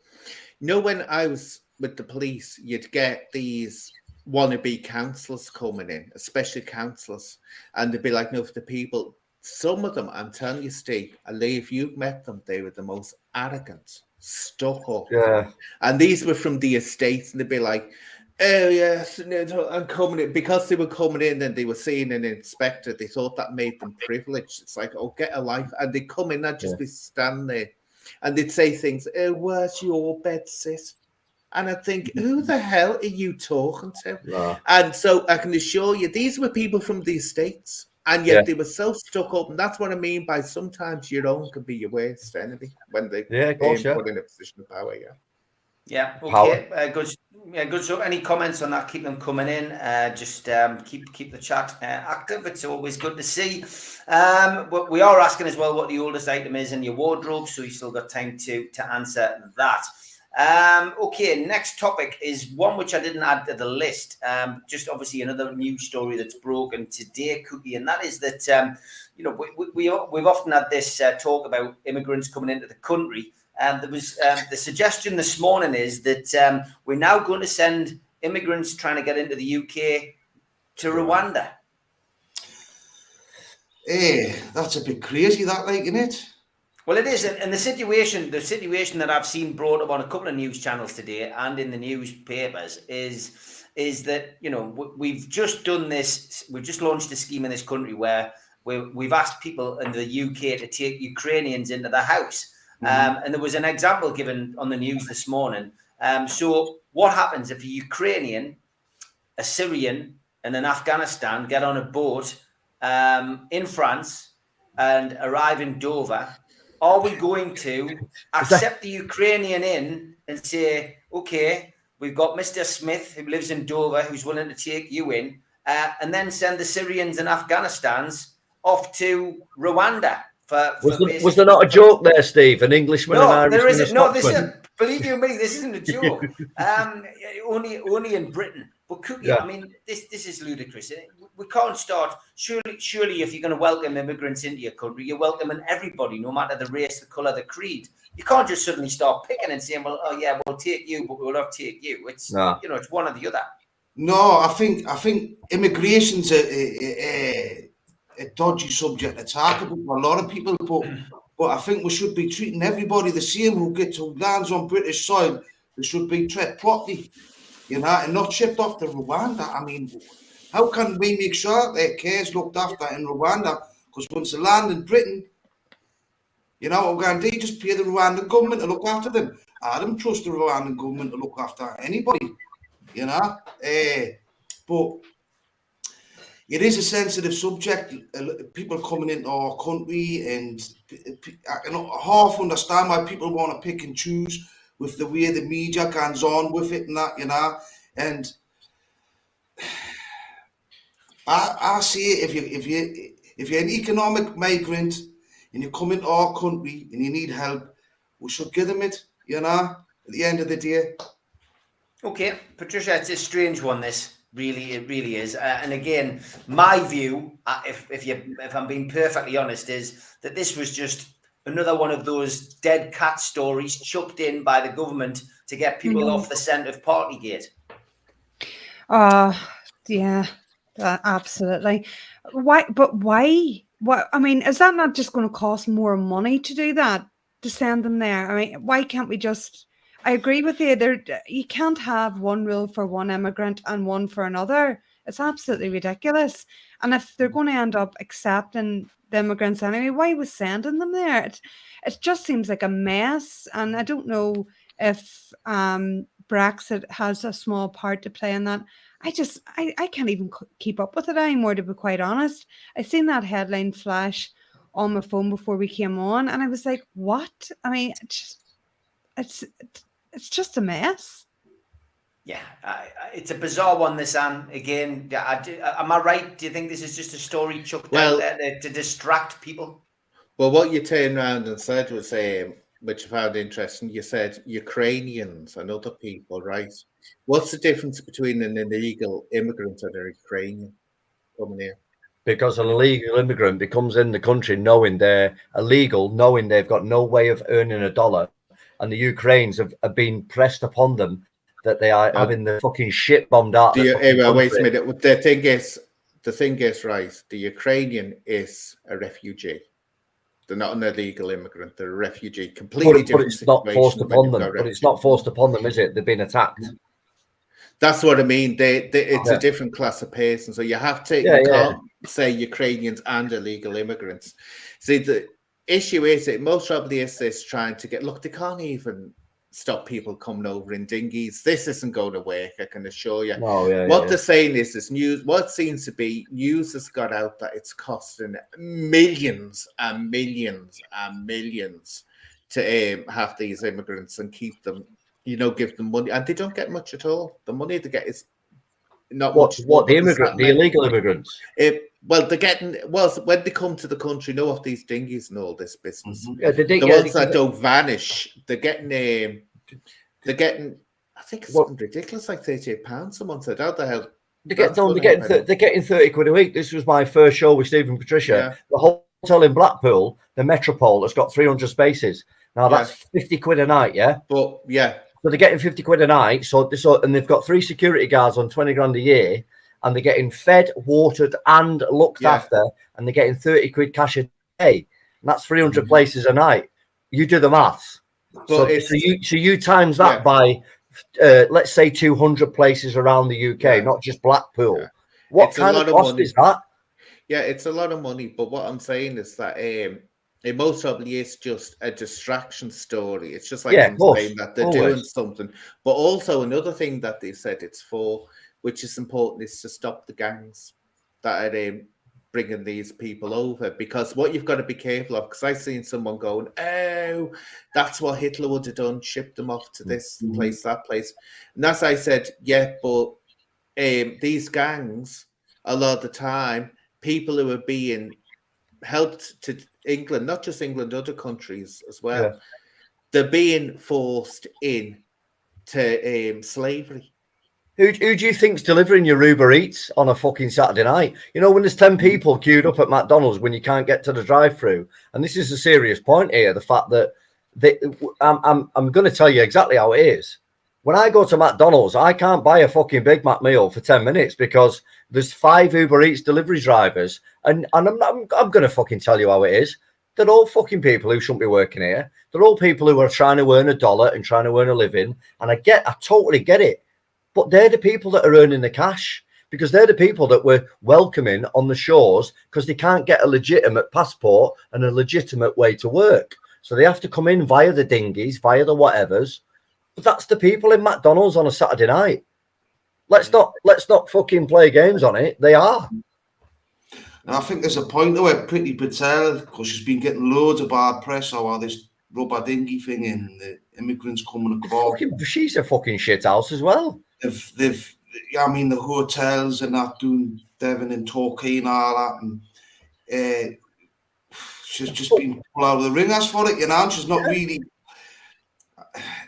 You know, when I was with the police, you'd get these wannabe councillors coming in, especially councillors, and they'd be like, no, for the people. Some of them, I'm telling you, Steve, if you've met them, they were the most arrogant, stuck up. Yeah. And these were from the estates, and they'd be like, oh, yes, I'm coming in. Because they were coming in and they were seeing an inspector, they thought that made them privileged. It's like, oh, get a life. And they'd come in and just be standing there. And they'd say things, oh, where's your bed, sis? And I think, who the hell are you talking to? Yeah. And so I can assure you, these were people from the estates. And yet they were so stuck up, and that's what I mean by sometimes your own can be your worst enemy when they put in a position of power. Yeah. Okay. Good. Yeah. Good. So, any comments on that? Keep them coming in. Just keep the chat active. It's always good to see. But we are asking as well what the oldest item is in your wardrobe, so you still got time to answer that. Okay, next topic is one which I didn't add to the list. Just obviously another news story that's broken today, Cookie, and that is that we've often had this talk about immigrants coming into the country. There was the suggestion this morning is that we're now going to send immigrants trying to get into the UK to Rwanda. That's a bit crazy, that, like, isn't it? Well, it is, and the situation that I've seen brought up on a couple of news channels today and in the newspapers is that we've just done this. We've just launched a scheme in this country where we've asked people in the UK to take Ukrainians into the house, and there was an example given on the news this morning. So, what happens if a Ukrainian, a Syrian, and an Afghanistan get on a boat in France and arrive in Dover? Are we going to accept the Ukrainian in and say, okay, we've got Mr. Smith who lives in Dover who's willing to take you in, and then send the Syrians and Afghanistans off to Rwanda? Was there not a joke there, Steve? An Englishman and Irishman? There isn't. No, believe you me, this isn't a joke. Only in Britain. But Cookie, I mean, this is ludicrous. We can't start. Surely, if you're going to welcome immigrants into your country, you're welcoming everybody, no matter the race, the colour, the creed. You can't just suddenly start picking and saying, "Well, oh yeah, we'll take you, but we'll not take you." It's it's one or the other. No, I think immigration's a dodgy subject to talk about for a lot of people, but I think we should be treating everybody the same who lands on British soil. They should be treated properly, and not shipped off to Rwanda. I mean, how can we make sure their care is looked after in Rwanda? Because once they land in Britain, we're going to just pay the Rwandan government to look after them. I don't trust the Rwandan government to look after anybody, but it is a sensitive subject. People coming into our country, and I can half understand why people want to pick and choose with the way the media goes on with it and that, And I say if you're an economic migrant and you come into our country and you need help, we should give them it. At the end of the day. Okay, Patricia, it's a strange one. This. It really is. And again, my view, if I'm being perfectly honest, is that this was just another one of those dead cat stories chucked in by the government to get people off the scent of Partygate. Yeah, absolutely. Why? But why? What? I mean, is that not just going to cost more money to do that, to send them there? I mean, why can't we just... I agree with you. You can't have one rule for one immigrant and one for another. It's absolutely ridiculous. And if they're going to end up accepting the immigrants anyway, why was sending them there? It just seems like a mess. And I don't know if Brexit has a small part to play in that. I can't even keep up with it anymore, to be quite honest. I seen that headline flash on my phone before we came on, and I was like, what? I mean, it's just a mess. Yeah, it's a bizarre one, this, Anne. Again, am I right? Do you think this is just a story chucked out there to distract people? Well, what you turned around and said was, which I found interesting, you said Ukrainians and other people, right? What's the difference between an illegal immigrant and a Ukrainian coming here? Because an illegal immigrant becomes in the country knowing they're illegal, knowing they've got no way of earning a dollar. And the Ukrainians have been pressed upon them that they are having the fucking shit bombed out. Wait a minute. The thing is, right, the Ukrainian is a refugee. They're not an illegal immigrant. They're a refugee. Completely different situation. Not forced upon them. But it's not forced upon them, is it? They've been attacked. That's what I mean. It's a different class of person. So you have to you can't say Ukrainians and illegal immigrants. See, the issue is that most probably is this trying to get, look, they can't even stop people coming over in dinghies. This isn't going to work, I can assure you. What they're saying is news, what seems to be, news has got out that it's costing millions and millions and millions to have these immigrants and keep them, give them money. And they don't get much at all. The money they get is not much. What, the illegal immigrants? Well, they're getting, when they come to the country, off these dinghies and all this business. Mm-hmm. The ones that don't vanish, they're getting They're getting, I think it's something ridiculous, like £38. Someone said, how the hell? They're getting 30 quid a week. This was my first show with Steve and Patricia. Yeah. The hotel in Blackpool, the Metropole, has got 300 spaces. Now that's 50 quid a night, yeah? But yeah. So they're getting 50 quid a night. And they've got 3 security guards on 20 grand a year, and they're getting fed, watered, and looked after, and they're getting 30 quid cash a day. And that's 300 places a night. You do the maths. So you times that by let's say 200 places around the UK, not just Blackpool. Yeah. What it's kind of cost is that? Yeah, it's a lot of money. But what I'm saying is that it most probably is just a distraction story. It's just like I'm saying that they're doing something. But also another thing that they said it's for, which is important, is to stop the gangs that are bringing these people over. Because what you've got to be careful of, because I've seen someone going, oh, that's what Hitler would have done, shipped them off to this place, that place. And as I said, yeah, but these gangs, a lot of the time, people who are being helped to England, not just England, other countries as well, they're being forced in to slavery. Who do you think's delivering your Uber Eats on a fucking Saturday night? You know, when there's 10 people queued up at McDonald's when you can't get to the drive-through. And this is a serious point here, the fact that I'm going to tell you exactly how it is. When I go to McDonald's, I can't buy a fucking Big Mac meal for 10 minutes because there's 5 Uber Eats delivery drivers. And I'm going to fucking tell you how it is. They're all fucking people who shouldn't be working here. They're all people who are trying to earn $1 and trying to earn a living. And I totally get it. But they're the people that are earning the cash, because they're the people that we're welcoming on the shores because they can't get a legitimate passport and a legitimate way to work. So they have to come in via the dinghies, via the whatevers. But that's the people in McDonald's on a Saturday night. Let's not fucking play games on it. They are. And I think there's a point to it, Priti Patel, because she's been getting loads of bad press about this rubber dinghy thing and the immigrants coming across. She's a fucking shit house as well. They've I mean, the hotels and that, doing Devon and Torquay and all that, and she's just been pulled out of the ringers for it, you know, and she's not really.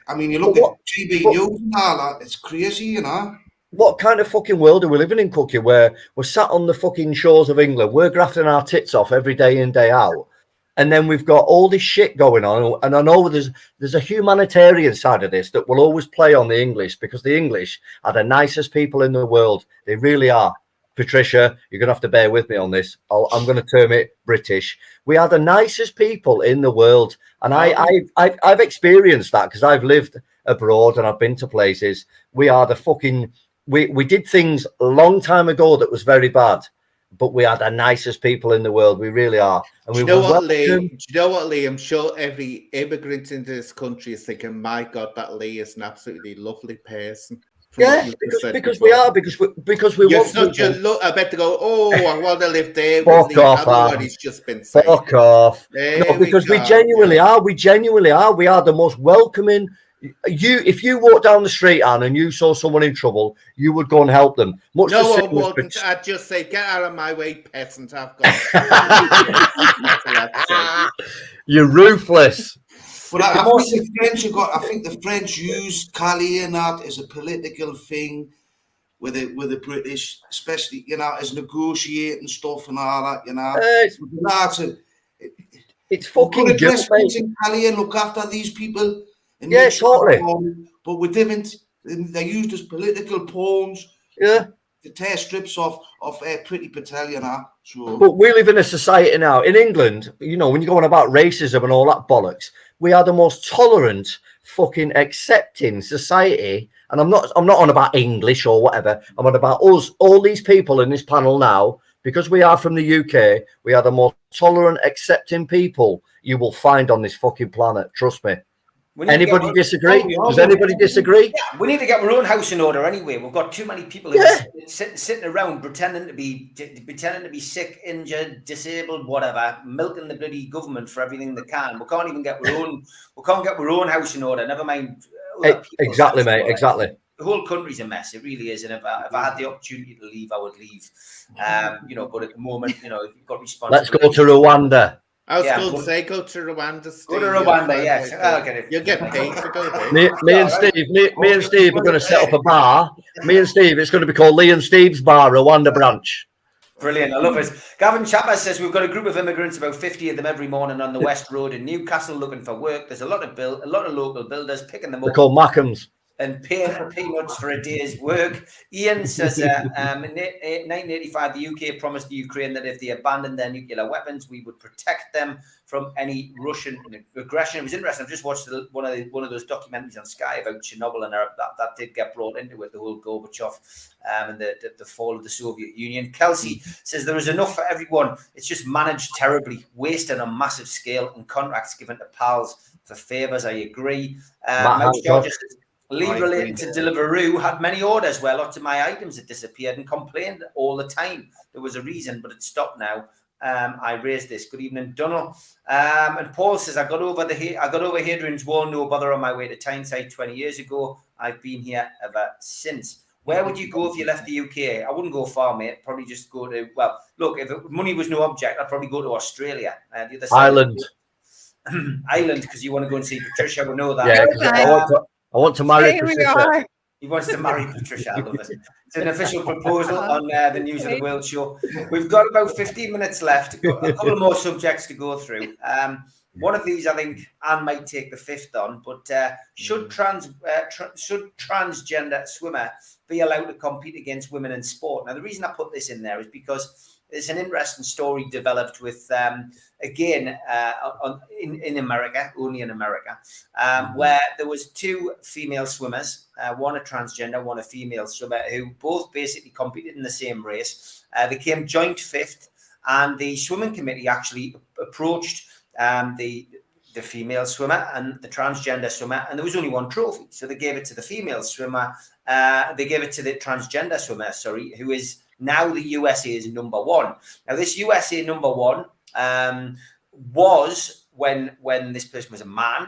I mean, you look at GB News and all that, it's crazy, you know. What kind of fucking world are we living in, Cookie, where we're sat on the fucking shores of England, we're grafting our tits off every day in, day out, and then we've got all this shit going on, and I know there's a humanitarian side of this that will always play on the English, because the English are the nicest people in the world. They really are. Patricia, you're going to have to bear with me on this. I'm going to term it British. We are the nicest people in the world, and I've experienced that because I've lived abroad and I've been to places. We are the fucking... We did things a long time ago that was very bad, but we are the nicest people in the world. We really are. And do you know what, Lee? I'm sure every immigrant into this country is thinking, my God, that Lee is an absolutely lovely person. Yeah, because we are, because we You're want such a look. I bet to go, oh, I want to live there. Fuck off, everybody's just been saying. Fuck off. No, because we genuinely are. We genuinely are. We are the most welcoming. If you walk down the street, Anne, and you saw someone in trouble, you would go and help them. No, I wouldn't. I'd just say, get out of my way, peasant. I've got. You're ruthless. But I think the French use Calais and that as a political thing with the British, especially, you know, as negotiating stuff and all that, you know. It's fucking guilt, mate. In Calais and look after these people. Yeah, totally. But we didn't. They used as political pawns. Yeah. To tear strips off Priti Patel, you know. So. But we live in a society now in England. You know, when you're going about racism and all that bollocks, we are the most tolerant, fucking accepting society. And I'm not on about English or whatever. I'm on about us, all these people in this panel now, because we are from the UK. We are the most tolerant, accepting people you will find on this fucking planet. Trust me. Anybody disagree? Does anybody disagree? Yeah, we need to get our own house in order anyway. We've got too many people who are sitting around pretending to be sick, injured, disabled, whatever, milking the bloody government for everything they can. We can't even get our own. We can't get our own house in order. Never mind. Exactly, mate. Exactly. The whole country's a mess. It really is. And if I had the opportunity to leave, I would leave. You know, but at the moment, you know, you've got responsibility. Let's go to Rwanda. I was Yeah, going to go- say, go to Rwanda, Go Steve. to You'll Rwanda, find yes. like I'll get it. you'll get paid to go there. Me and All right. Steve, me and Steve are going to set up a bar. Me and Steve, it's going to be called Lee and Steve's Bar, Rwanda branch. Brilliant. I love it. Gavin Chapper says we've got a group of immigrants, about 50 of them every morning on the West Road in Newcastle looking for work. There's a lot of local builders picking them They're up called Mackhams. and paying peanuts for a day's work. Ian says in 1985, the UK promised the Ukraine that if they abandoned their nuclear weapons, we would protect them from any Russian aggression. It was interesting. I've just watched one of those documentaries on Sky about Chernobyl, and that did get brought into it, the whole Gorbachev and the fall of the Soviet Union. Kelsey says there is enough for everyone. It's just managed terribly, wasted on a massive scale, and contracts given to pals for favours. I agree. Mouse George says, Lee relating to Deliveroo had many orders where lots of my items had disappeared and complained all the time. There was a reason, but it's stopped now. I raised this. Good evening, Donald. And Paul says, I got over Hadrian's Wall, no bother, on my way to Tyneside 20 years ago. I've been here ever since. Where would you go if you left the UK? I wouldn't go far, mate. Probably just go to, well, look, if money was no object, I'd probably go to Australia. The other side Ireland. Ireland, because you want to go and see Patricia. We know that. Yeah, I want to marry Patricia. He wants to marry Patricia. I love it. It's an official proposal on the News of the World show. We've got about 15 minutes left. A couple more subjects to go through. One of these, I think, Anne might take the fifth on. But should transgender swimmer be allowed to compete against women in sport? Now, the reason I put this in there is because there's an interesting story developed with, in America, only in America, where there was two female swimmers, one a transgender, one a female swimmer, who both basically competed in the same race. They came joint fifth, and the swimming committee actually approached the female swimmer and the transgender swimmer, and there was only one trophy. So they gave it to the female swimmer. They gave it to the transgender swimmer, who is now the USA's number one. Now, this USA number one was, when this person was a man,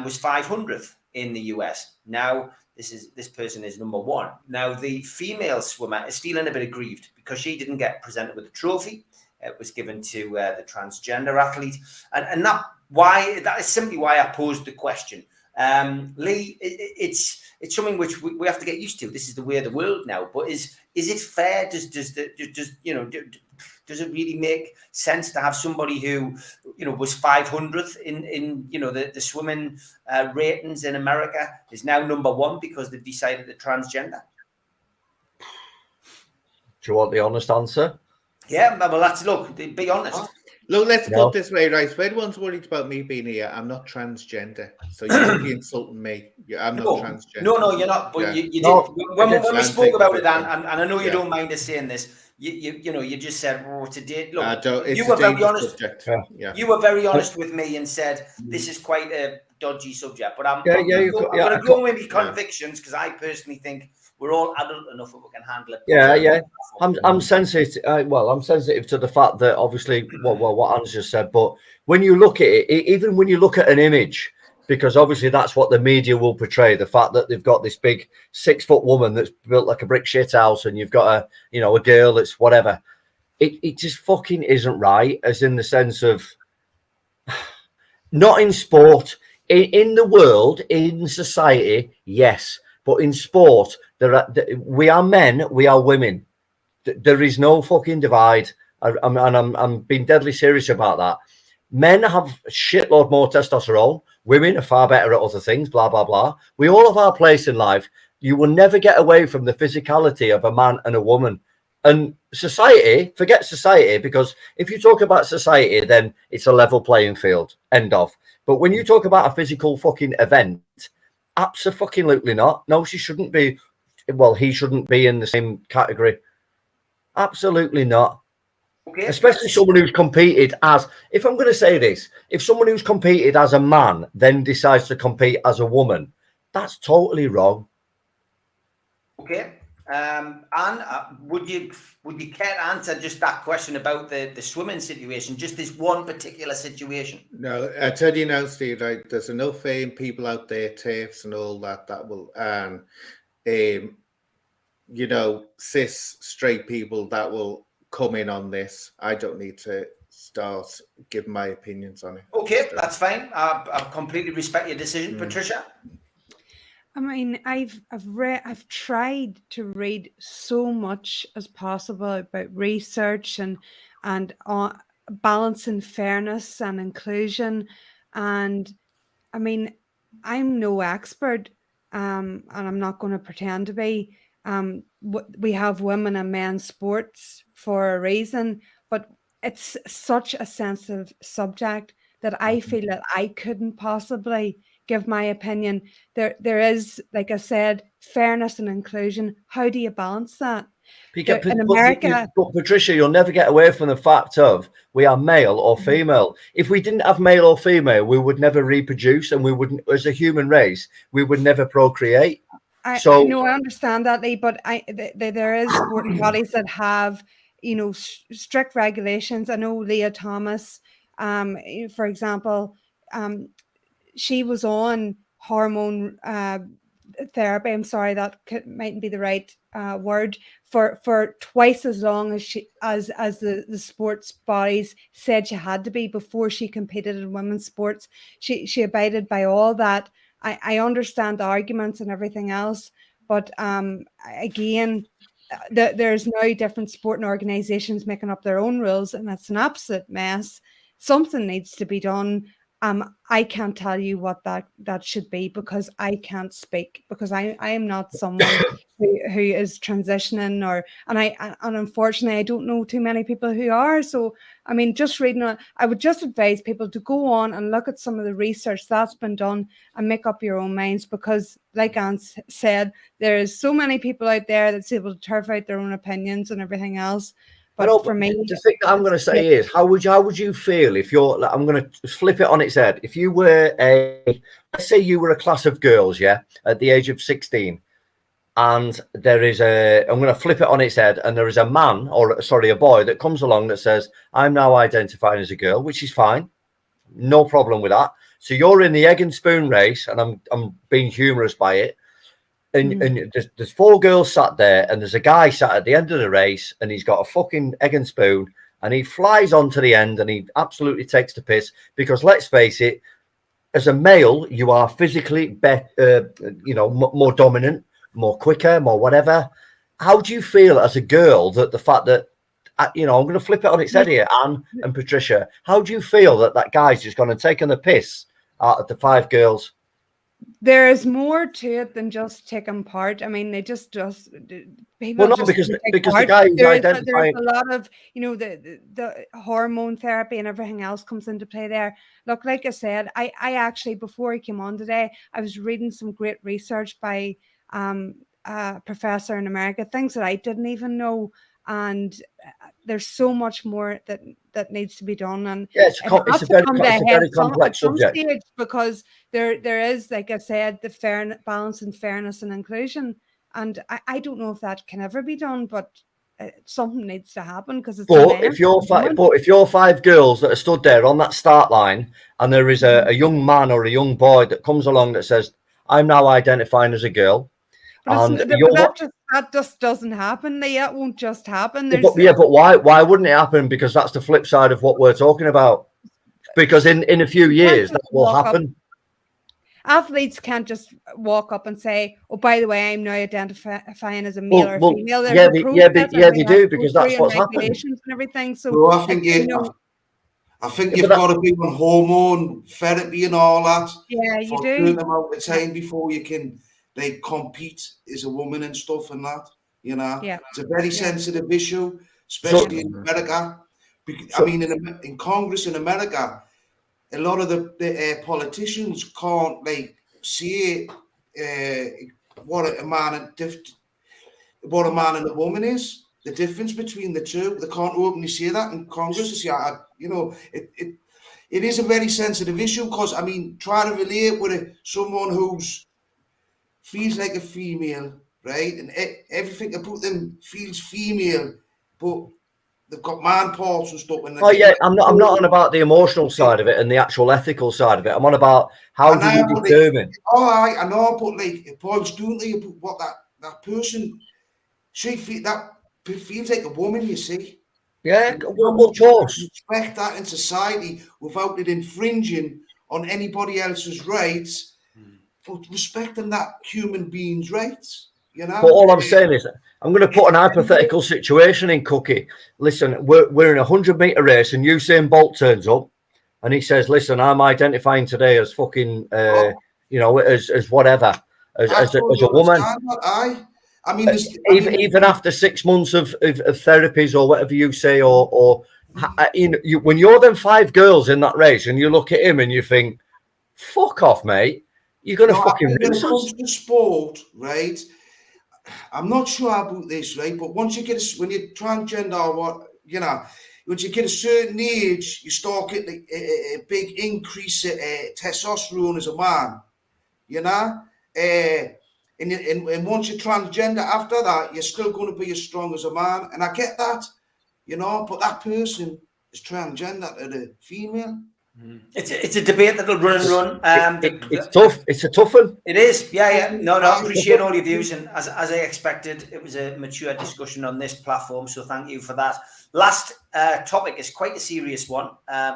was 500th in the US. Now, this person is number one. Now, the female swimmer is feeling a bit aggrieved because she didn't get presented with a trophy. It was given to the transgender athlete. And that is simply why I posed the question. Lee, it's something which we have to get used to. This is the way of the world now. But is it fair? Does it really make sense to have somebody who was 500th in the swimming ratings in America is now number one because they've decided to transgender? Do you want the honest answer? Yeah, well, be honest. Look, let's put it this way, right? If anyone's worried about me being here, I'm not transgender. So you won't be insulting me. I'm not transgender. No, you're not. But you did. When we spoke about it, and I know you don't mind us saying this, you just said, today, look, you were very honest. You were very honest with me and said, this is quite a dodgy subject. But I'm going to go with my convictions because I personally think we're all adult enough that we can handle it. Yeah. I'm sensitive. I'm sensitive to the fact that obviously what Anne's just said. But when you look at it, even when you look at an image, because obviously that's what the media will portray, the fact that they've got this big 6-foot woman that's built like a brick shit house, and you've got a girl that's whatever. It just fucking isn't right, as in the sense of not in sport, in the world, in society, yes. But in sport, we are men, we are women. There is no fucking divide. I'm being deadly serious about that. Men have a shitload more testosterone. Women are far better at other things, blah, blah, blah. We all have our place in life. You will never get away from the physicality of a man and a woman. And society, forget society, because if you talk about society, then it's a level playing field, end of. But when you talk about a physical fucking event, absolutely not. No, she shouldn't be. Well, he shouldn't be in the same category. Absolutely not. Okay. Especially someone who's competed as, if I'm going to say this, if someone who's competed as a man then decides to compete as a woman, that's totally wrong. Okay. Anne, would you care to answer just that question about the swimming situation, just this one particular situation? No, I tell you now, Steve, like, there's enough people out there, TAFEs and all that will, cis straight people that will come in on this. I don't need to start giving my opinions on it. Okay, that's fine. I completely respect your decision, Patricia. I mean, I've tried to read so much as possible about research and balancing fairness and inclusion, and I mean, I'm no expert, and I'm not going to pretend to be. We have women and men's sports for a reason, but it's such a sensitive subject that I feel that I couldn't possibly give my opinion. There is, like I said, fairness and inclusion. How do you balance that? In America, but Patricia, you'll never get away from the fact of we are male or female. If we didn't have male or female, we would never reproduce, and we wouldn't, as a human race, we would never procreate. I So know I understand that, Lee, but there is sporting bodies that have, strict regulations. I know Leah Thomas, for example, she was on hormone therapy. I'm sorry, that mightn't be the right word, for twice as long as the sports bodies said she had to be before she competed in women's sports. She abided by all that. I understand the arguments and everything else, but again, there's now different sporting organizations making up their own rules, and it's an absolute mess. Something needs to be done. I can't tell you what that should be, because I can't speak, because I am not someone who is transitioning, and unfortunately I don't know too many people who are. So I mean, just reading it, I would just advise people to go on and look at some of the research that's been done and make up your own minds, because like Anne said, there is so many people out there that's able to turf out their own opinions and everything else. But for me, the thing that I'm going to say is, how would you feel if you're? I'm going to flip it on its head. If you were let's say you were a class of girls, yeah, at the age of 16, and there is I'm going to flip it on its head, and there is a man, or sorry, a boy that comes along that says, "I'm now identifying as a girl," which is fine, no problem with that. So you're in the egg and spoon race, and I'm being humorous by it. And there's four girls sat there, and there's a guy sat at the end of the race, and he's got a fucking egg and spoon, and he flies on to the end, and he absolutely takes the piss, because let's face it, as a male, you are physically more dominant, more quicker, more whatever. How do you feel as a girl that the fact that, I'm going to flip it on its head here, Anne and Patricia, how do you feel that guy's just gone and taken the piss out of the five girls? There is more to it than just taking part. I mean, they just people. Well, no, because the guy who's identifying, there's a lot of the hormone therapy and everything else comes into play there. Look, like I said, I actually, before I came on today, I was reading some great research by a professor in America, things that I didn't even know, and there's so much more that needs to be done. And it's a very complex subject, stage, because there is, like I said, the balance and fairness and inclusion, and I don't know if that can ever be done, but something needs to happen, because it's. But if you're five girls that are stood there on that start line, and there is a young man or a young boy that comes along that says, "I'm now identifying as a girl," and that just doesn't happen. That won't just happen. But why wouldn't it happen? Because that's the flip side of what we're talking about. Because in a few years that will happen. Athletes can't just walk up and say, "Oh, by the way, I'm now identifying as a male or female." They do, because that's what's happening and everything. So I think you've got to be on hormone therapy and all that. Yeah, you do. For a certain amount of time before you can compete as a woman and stuff and that. Yeah. It's a very sensitive issue, especially in America. I mean, in Congress in America, a lot of the politicians can't say what a man and a woman is. The difference between the two, they can't openly say that in Congress. It is a very sensitive issue, because I mean, try to relate with someone who's feels like a female, right, and everything about them feels female, but they've got man parts and stuff. And I'm not on about the emotional side of it and the actual ethical side of it. I'm on about how do you determine. I know, but it boils down to what that person, that feels like a woman, you see. Yeah, And well, chores. respect that in society without it infringing on anybody else's rights, but respecting that human being's rights, you know. But all I'm saying is, I'm going to put an hypothetical situation in, Cookie. Listen, we're in a 100-meter race, and Usain Bolt turns up, and he says, "Listen, I'm identifying today as fucking, as whatever, as a woman." I mean, Even after 6 months of therapies or whatever you say, when you're them 5 girls in that race, and you look at him and you think, "Fuck off, mate, you're going to fucking when rinse it us." comes to sport, right? I'm not sure about this, right? But once you get when you're transgender or what, you know, once you get a certain age, you start getting a big increase of testosterone as a man, you know. And once you're transgender, after that, you're still going to be as strong as a man. And I get that, you know, but that person is transgender to the female. It's a debate that'll run and run. It's tough. It's a tough one. It is, yeah. No, I appreciate all your views, and as I expected, it was a mature discussion on this platform. So thank you for that. Last topic is quite a serious one,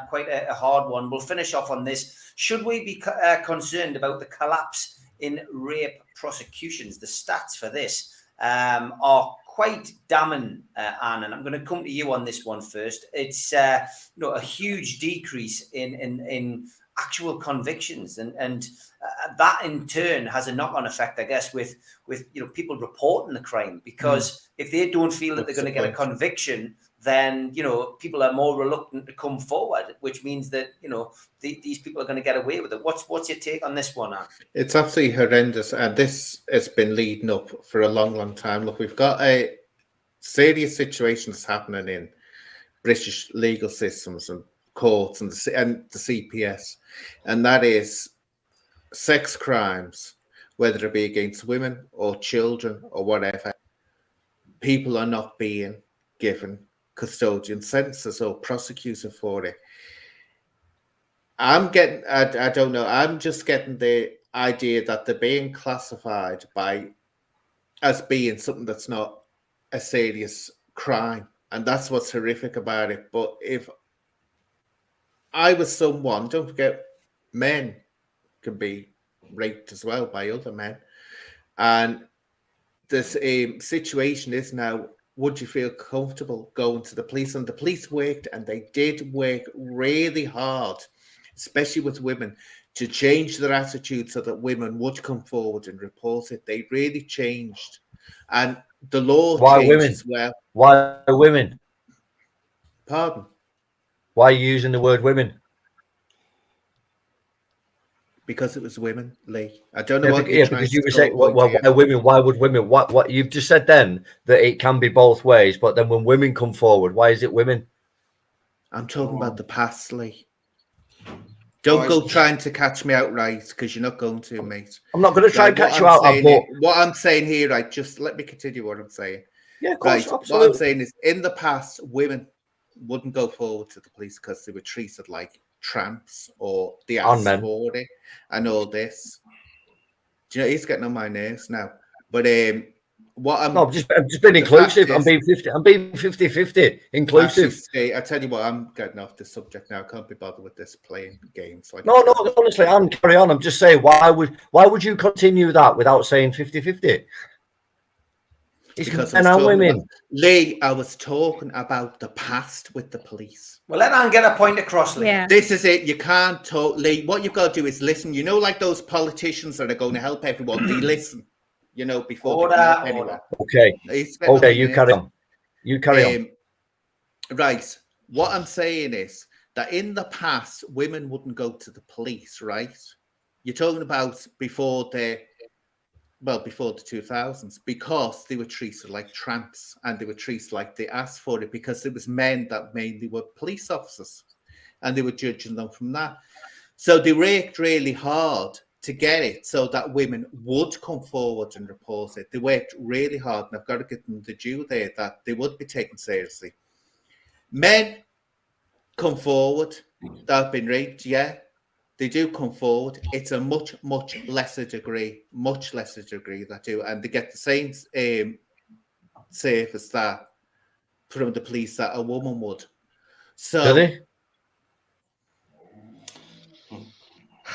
quite a hard one. We'll finish off on this. Should we be concerned about the collapse in rape prosecutions? The stats for this are quite damning, Anne, and I'm going to come to you on this one first. It's a huge decrease in actual convictions, and that in turn has a knock-on effect, I guess, with people reporting the crime, because if they don't feel that they're going to get a conviction, then people are more reluctant to come forward, which means that these people are going to get away with it. What's your take on this one, Anne? It's absolutely horrendous, and this has been leading up for a long time. Look, we've got a serious situation that's happening in British legal systems and courts and the CPS, and that is sex crimes, whether it be against women or children or whatever. People are not being given custodian sentences or prosecuted for it. I don't know. I'm just getting the idea that they're being classified as being something that's not a serious crime. And that's what's horrific about it. But if I was someone, don't forget, men can be raped as well by other men. And this situation is now, would you feel comfortable going to the police? And the police worked, and they did work really hard, especially with women, to change their attitude so that women would come forward and report it. They really changed. And the law changed as well. Why women? Pardon? Why are you using the word women? Because it was women, Lee. I don't know because you were saying, why women? Why would women? What you've just said then, that it can be both ways, but then when women come forward, why is it women? I'm talking about the past, Lee. Don't go trying to catch me out, right? Because you're not going to, mate. I'm not going to try and catch you out. What I'm saying here, right? Just let me continue what I'm saying. Yeah, of course, right. Absolutely. What I'm saying is, in the past, women wouldn't go forward to the police because they were treated like tramps, or they asked for it and all this. Do you know, he's getting on my nerves now. But I'm just being inclusive. I'm being 50-50 inclusive. Actually, I tell you what, I'm getting off the subject now. I can't be bothered with this playing games. No, honestly, I'm carry on. I'm just saying, why would you continue that without saying 50-50? Because women. Lee, I was talking about the past with the police. Well, let Anne get a point across, Lee. Yeah. This is it. You can't talk, Lee. What you've got to do is listen. You know, like those politicians that are going to help everyone, they listen, before they help anyone. Okay, you carry on. You carry on. Right. What I'm saying is that in the past, women wouldn't go to the police, right? You're talking about before the 2000s, because they were treated like tramps, and they were treated like they asked for it, because it was men that mainly were police officers, and they were judging them from that. So they worked really hard to get it so that women would come forward and report it. They worked really hard, and I've got to give them the due there, that they would be taken seriously. Men come forward that have been raped, yeah. They do come forward. It's a much lesser degree that do, and they get the same service that from the police that a woman would. So Did he?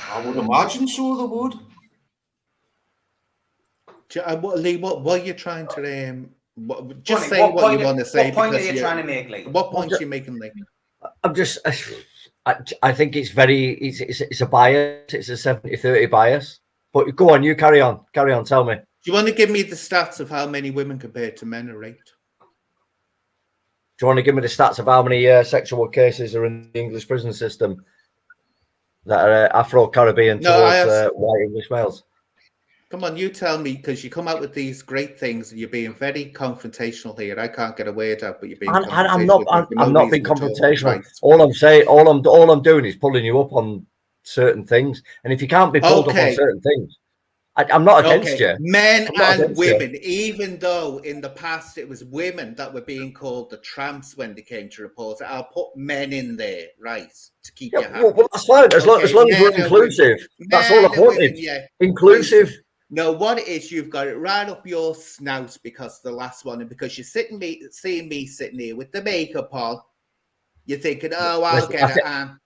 I would imagine so, they would. Lee, what are you trying to just Bonnie, say what you want to say? What point are because you trying to make, Lee? What point are you making, Lee? I'm just, I think it's a bias. It's a 70-30 bias. But go on, you carry on. Tell me. Do you want to give me the stats of how many women compared to men are raped? Do you want to give me the stats of how many sexual cases are in the English prison system that are Afro-Caribbean towards white English males? Come on, you tell me, because you come out with these great things and you're being very confrontational here. I can't get a word out, but you're being confrontational. I'm not being confrontational. All I'm doing is pulling you up on certain things. And if you can't be pulled up on certain things, I'm not against you. Men and women, even though in the past it was women that were being called the tramps when they came to report it, I'll put men in there, right, to keep you happy. Well, that's fine. As long as we're inclusive. That's all I wanted. Inclusive. No, what it is, you've got it right up your snout because the last one, and because you're seeing me sitting here with the makeup on, you're thinking, oh, I'll get it, Anne.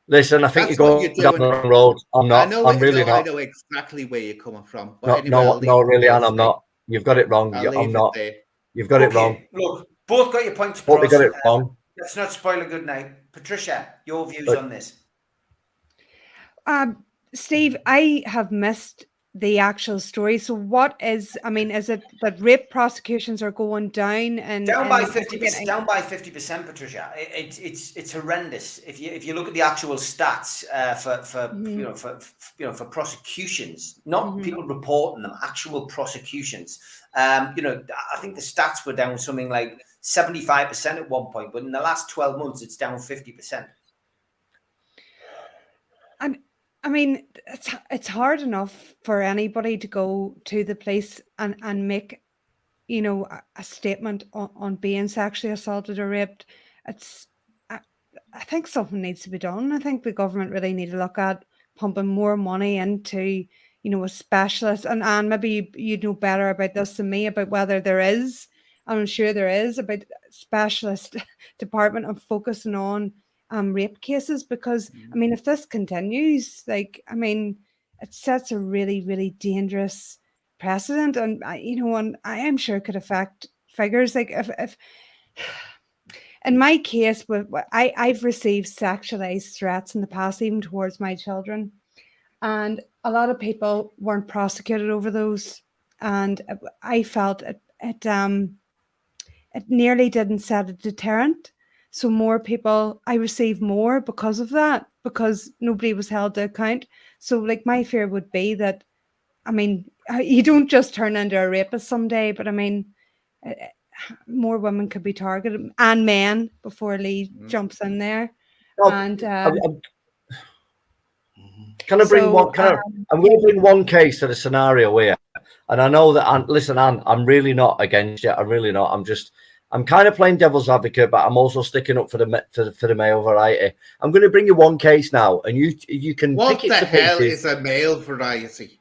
Listen, I think you're going down the wrong road. I'm not. I'm really not. I know exactly where you're coming from. But no, really, Anne, I'm not. You've got it wrong. I'm not. You've got it wrong. Look, both got your points. Both got it wrong. Let's not spoil a good night. Patricia, your views on this? Steve, I have missed the actual story. So what is, I mean, is it that rape prosecutions are going down and down by 50%? Down by 50%, Patricia. It's horrendous. If you look at the actual stats for prosecutions, not people reporting them, actual prosecutions. I think the stats were down something like 75% at one point, but in the last 12 months, it's down 50%. I mean, it's hard enough for anybody to go to the police and make, a statement on being sexually assaulted or raped. I think something needs to be done. I think the government really need to look at pumping more money into, a specialist. And maybe you know better about this than me about whether there is, I'm sure there is, about specialist department and focusing on rape cases, because I mean, if this continues, it sets a really, really dangerous precedent, and and I am sure it could affect figures. Like if in my case, I've received sexualized threats in the past, even towards my children, and a lot of people weren't prosecuted over those, and I felt it nearly didn't set a deterrent. So more people, I received more because of that, because nobody was held to account. So my fear would be that, you don't just turn into a rapist someday, but more women could be targeted, and men, before Lee jumps in there. And can I bring one? I'm going to bring one case to the scenario here, and I know that. Listen, Anne, I'm really not against you. I'm really not. I'm kind of playing devil's advocate, but I'm also sticking up for the male variety. I'm going to bring you one case now, and you can. What pick the it to hell pieces. is a male variety?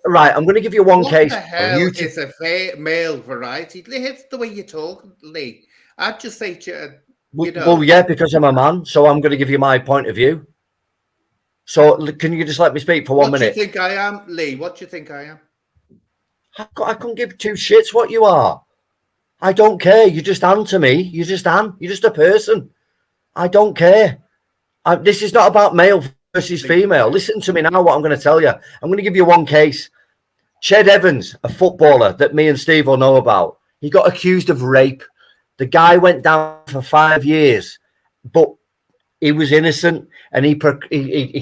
Right, I'm going to give you one case. What the hell is a male variety? It's the way you talk, Lee. I'd just say to you, Well, yeah, because I'm a man, so I'm going to give you my point of view. So can you just let me speak for 1 minute? What do you think I am, Lee? What do you think I am? I couldn't give two shits what you are. I don't care. You just answer me. You just Anne. You're just a person. I don't care. This is not about male versus female. Listen to me now, what I'm going to tell you. I'm going to give you one case. Ched Evans, a footballer that me and Steve will know about. He got accused of rape. The guy went down for 5 years, but he was innocent, and he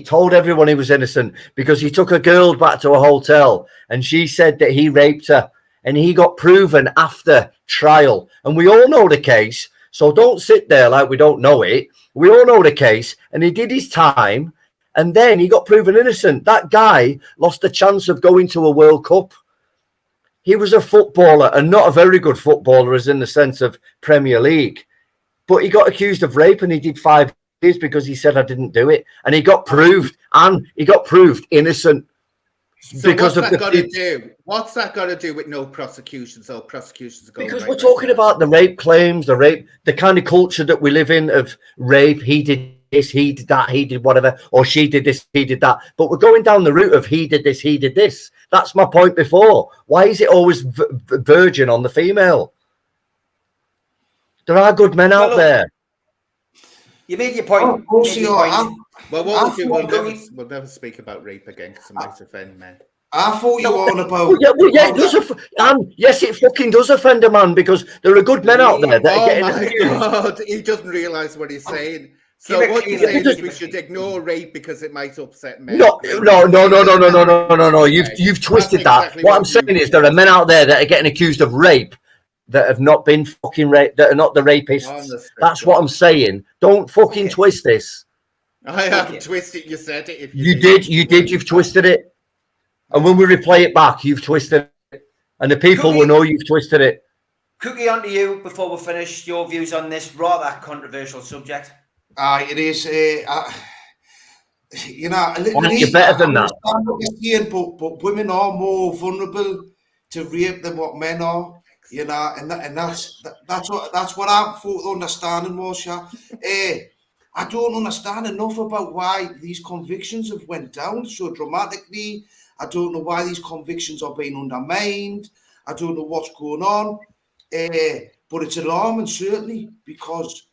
told everyone he was innocent because he took a girl back to a hotel, and she said that he raped her. And he got proven after trial. And we all know the case. So don't sit there like we don't know it. We all know the case. And he did his time. And then he got proven innocent. That guy lost the chance of going to a World Cup. He was a footballer, and not a very good footballer as in the sense of Premier League. But he got accused of rape, and he did 5 years because he said, I didn't do it. And he got proved innocent. So what's that got to do? What's that got to do with no prosecutions or prosecutions going? Because we're talking about the rape claims, the kind of culture that we live in of rape. He did this, he did that, he did whatever, or she did this, he did that. But we're going down the route of he did this, he did this. That's my point before. Why is it always virgin on the female? There are good men out there. You made your point. Well, what we'll never speak about rape again because it might offend men. I thought you were on about. It does yes, it fucking does offend a man because there are good men out there that are getting. God, he doesn't realise what he's saying. So what you're saying is we should ignore rape because it might upset men. No. You've twisted that. What I'm saying is there are men out there that are getting accused of rape that have not been fucking raped, that are not the rapists. That's what I'm saying. Don't fucking twist this. I haven't twisted. You said it. You did. You've twisted it. And when we replay it back, you've twisted it. And the people will know you've twisted it. Cookie, on to you before we finish. Your views on this rather controversial subject. It is. You know, you're better than that. But women are more vulnerable to rape than what men are. You know, and that's what I thought the understanding was. Yeah. I don't understand enough about why these convictions have went down so dramatically. I don't know why these convictions are being undermined. I don't know what's going on. But it's alarming, certainly, because,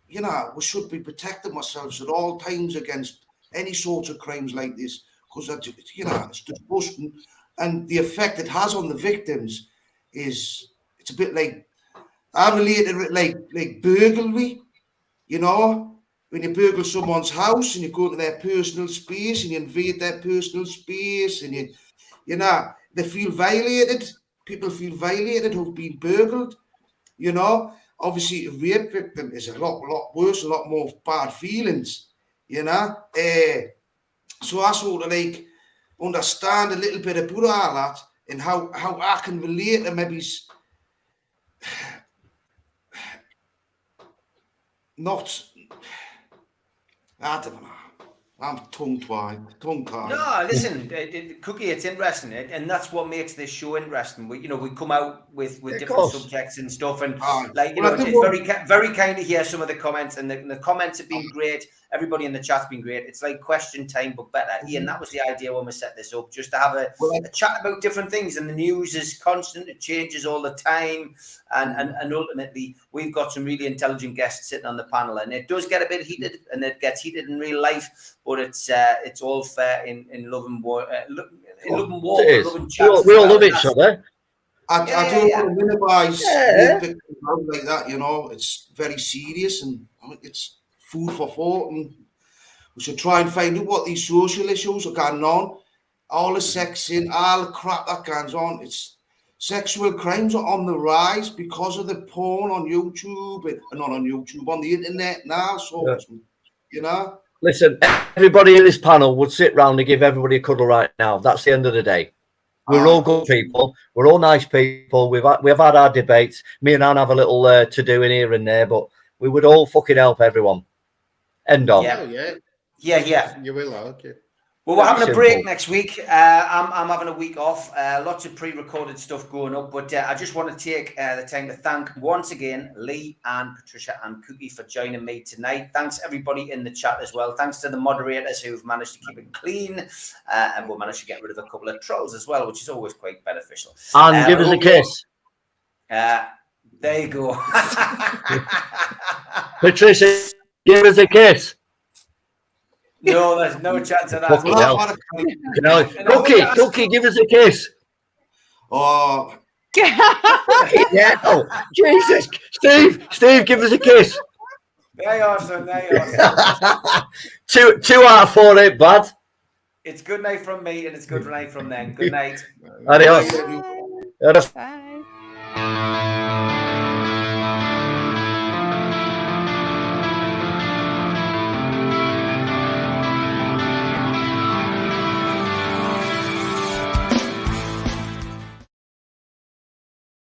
you know, we should be protecting ourselves at all times against any sort of crimes like this, because, you know, it's disgusting. And the effect it has on the victims it's a bit like, I related it like burglary, you know? When you burgle someone's house and you go to their personal space and you invade their personal space and you know, they feel violated. People feel violated who've been burgled, you know. Obviously, a rape victim is a lot worse, a lot more bad feelings, you know. So I sort of like understand a little bit about all that and how I can relate to maybe not. I don't know. I'm tongue-tied. No, listen, Cookie, it's interesting, and that's what makes this show interesting. We come out with different subjects and stuff, and it's very kind to hear some of the comments, and the comments have been great. Everybody in the chat's been great. It's like question time, but better. Ian, that was the idea when we set this up, just to have a chat about different things. And the news is constant; it changes all the time, and ultimately, we've got some really intelligent guests sitting on the panel, and it does get a bit heated, and it gets heated in real life. But it's all fair in love and war, in love and war, love and chat. We all love each other. I don't want to minimise like that. You know, it's very serious, and it's food for thought, and we should try and find out what these social issues are going on. All the sexing, all the crap that goes on. It's sexual crimes are on the rise because of the porn on YouTube, and not on YouTube, on the internet now. So you know. Listen, everybody in this panel would sit round and give everybody a cuddle right now. That's the end of the day. We're all good people. We're all nice people. We've had our debates. Me and Anne have a little to do in here and there, but we would all fucking help everyone. End of. Yeah. You will, okay. Well, we're having a break next week. I'm having a week off. Lots of pre-recorded stuff going up, but I just want to take the time to thank once again Lee and Patricia and Cookie for joining me tonight. Thanks everybody in the chat as well. Thanks to the moderators who've managed to keep it clean, and we'll manage to get rid of a couple of trolls as well, which is always quite beneficial. And give us a kiss. There you go. Patricia, give us a kiss. No, there's no chance of that. Cookie, give us a kiss. Oh. Yeah. Oh, Jesus. Steve, give us a kiss. There you are, son. There you are. 2 out of 4 ain't bad. It's good night from me, and it's good night from them. Good night. Adios. Bye. Adios. Bye.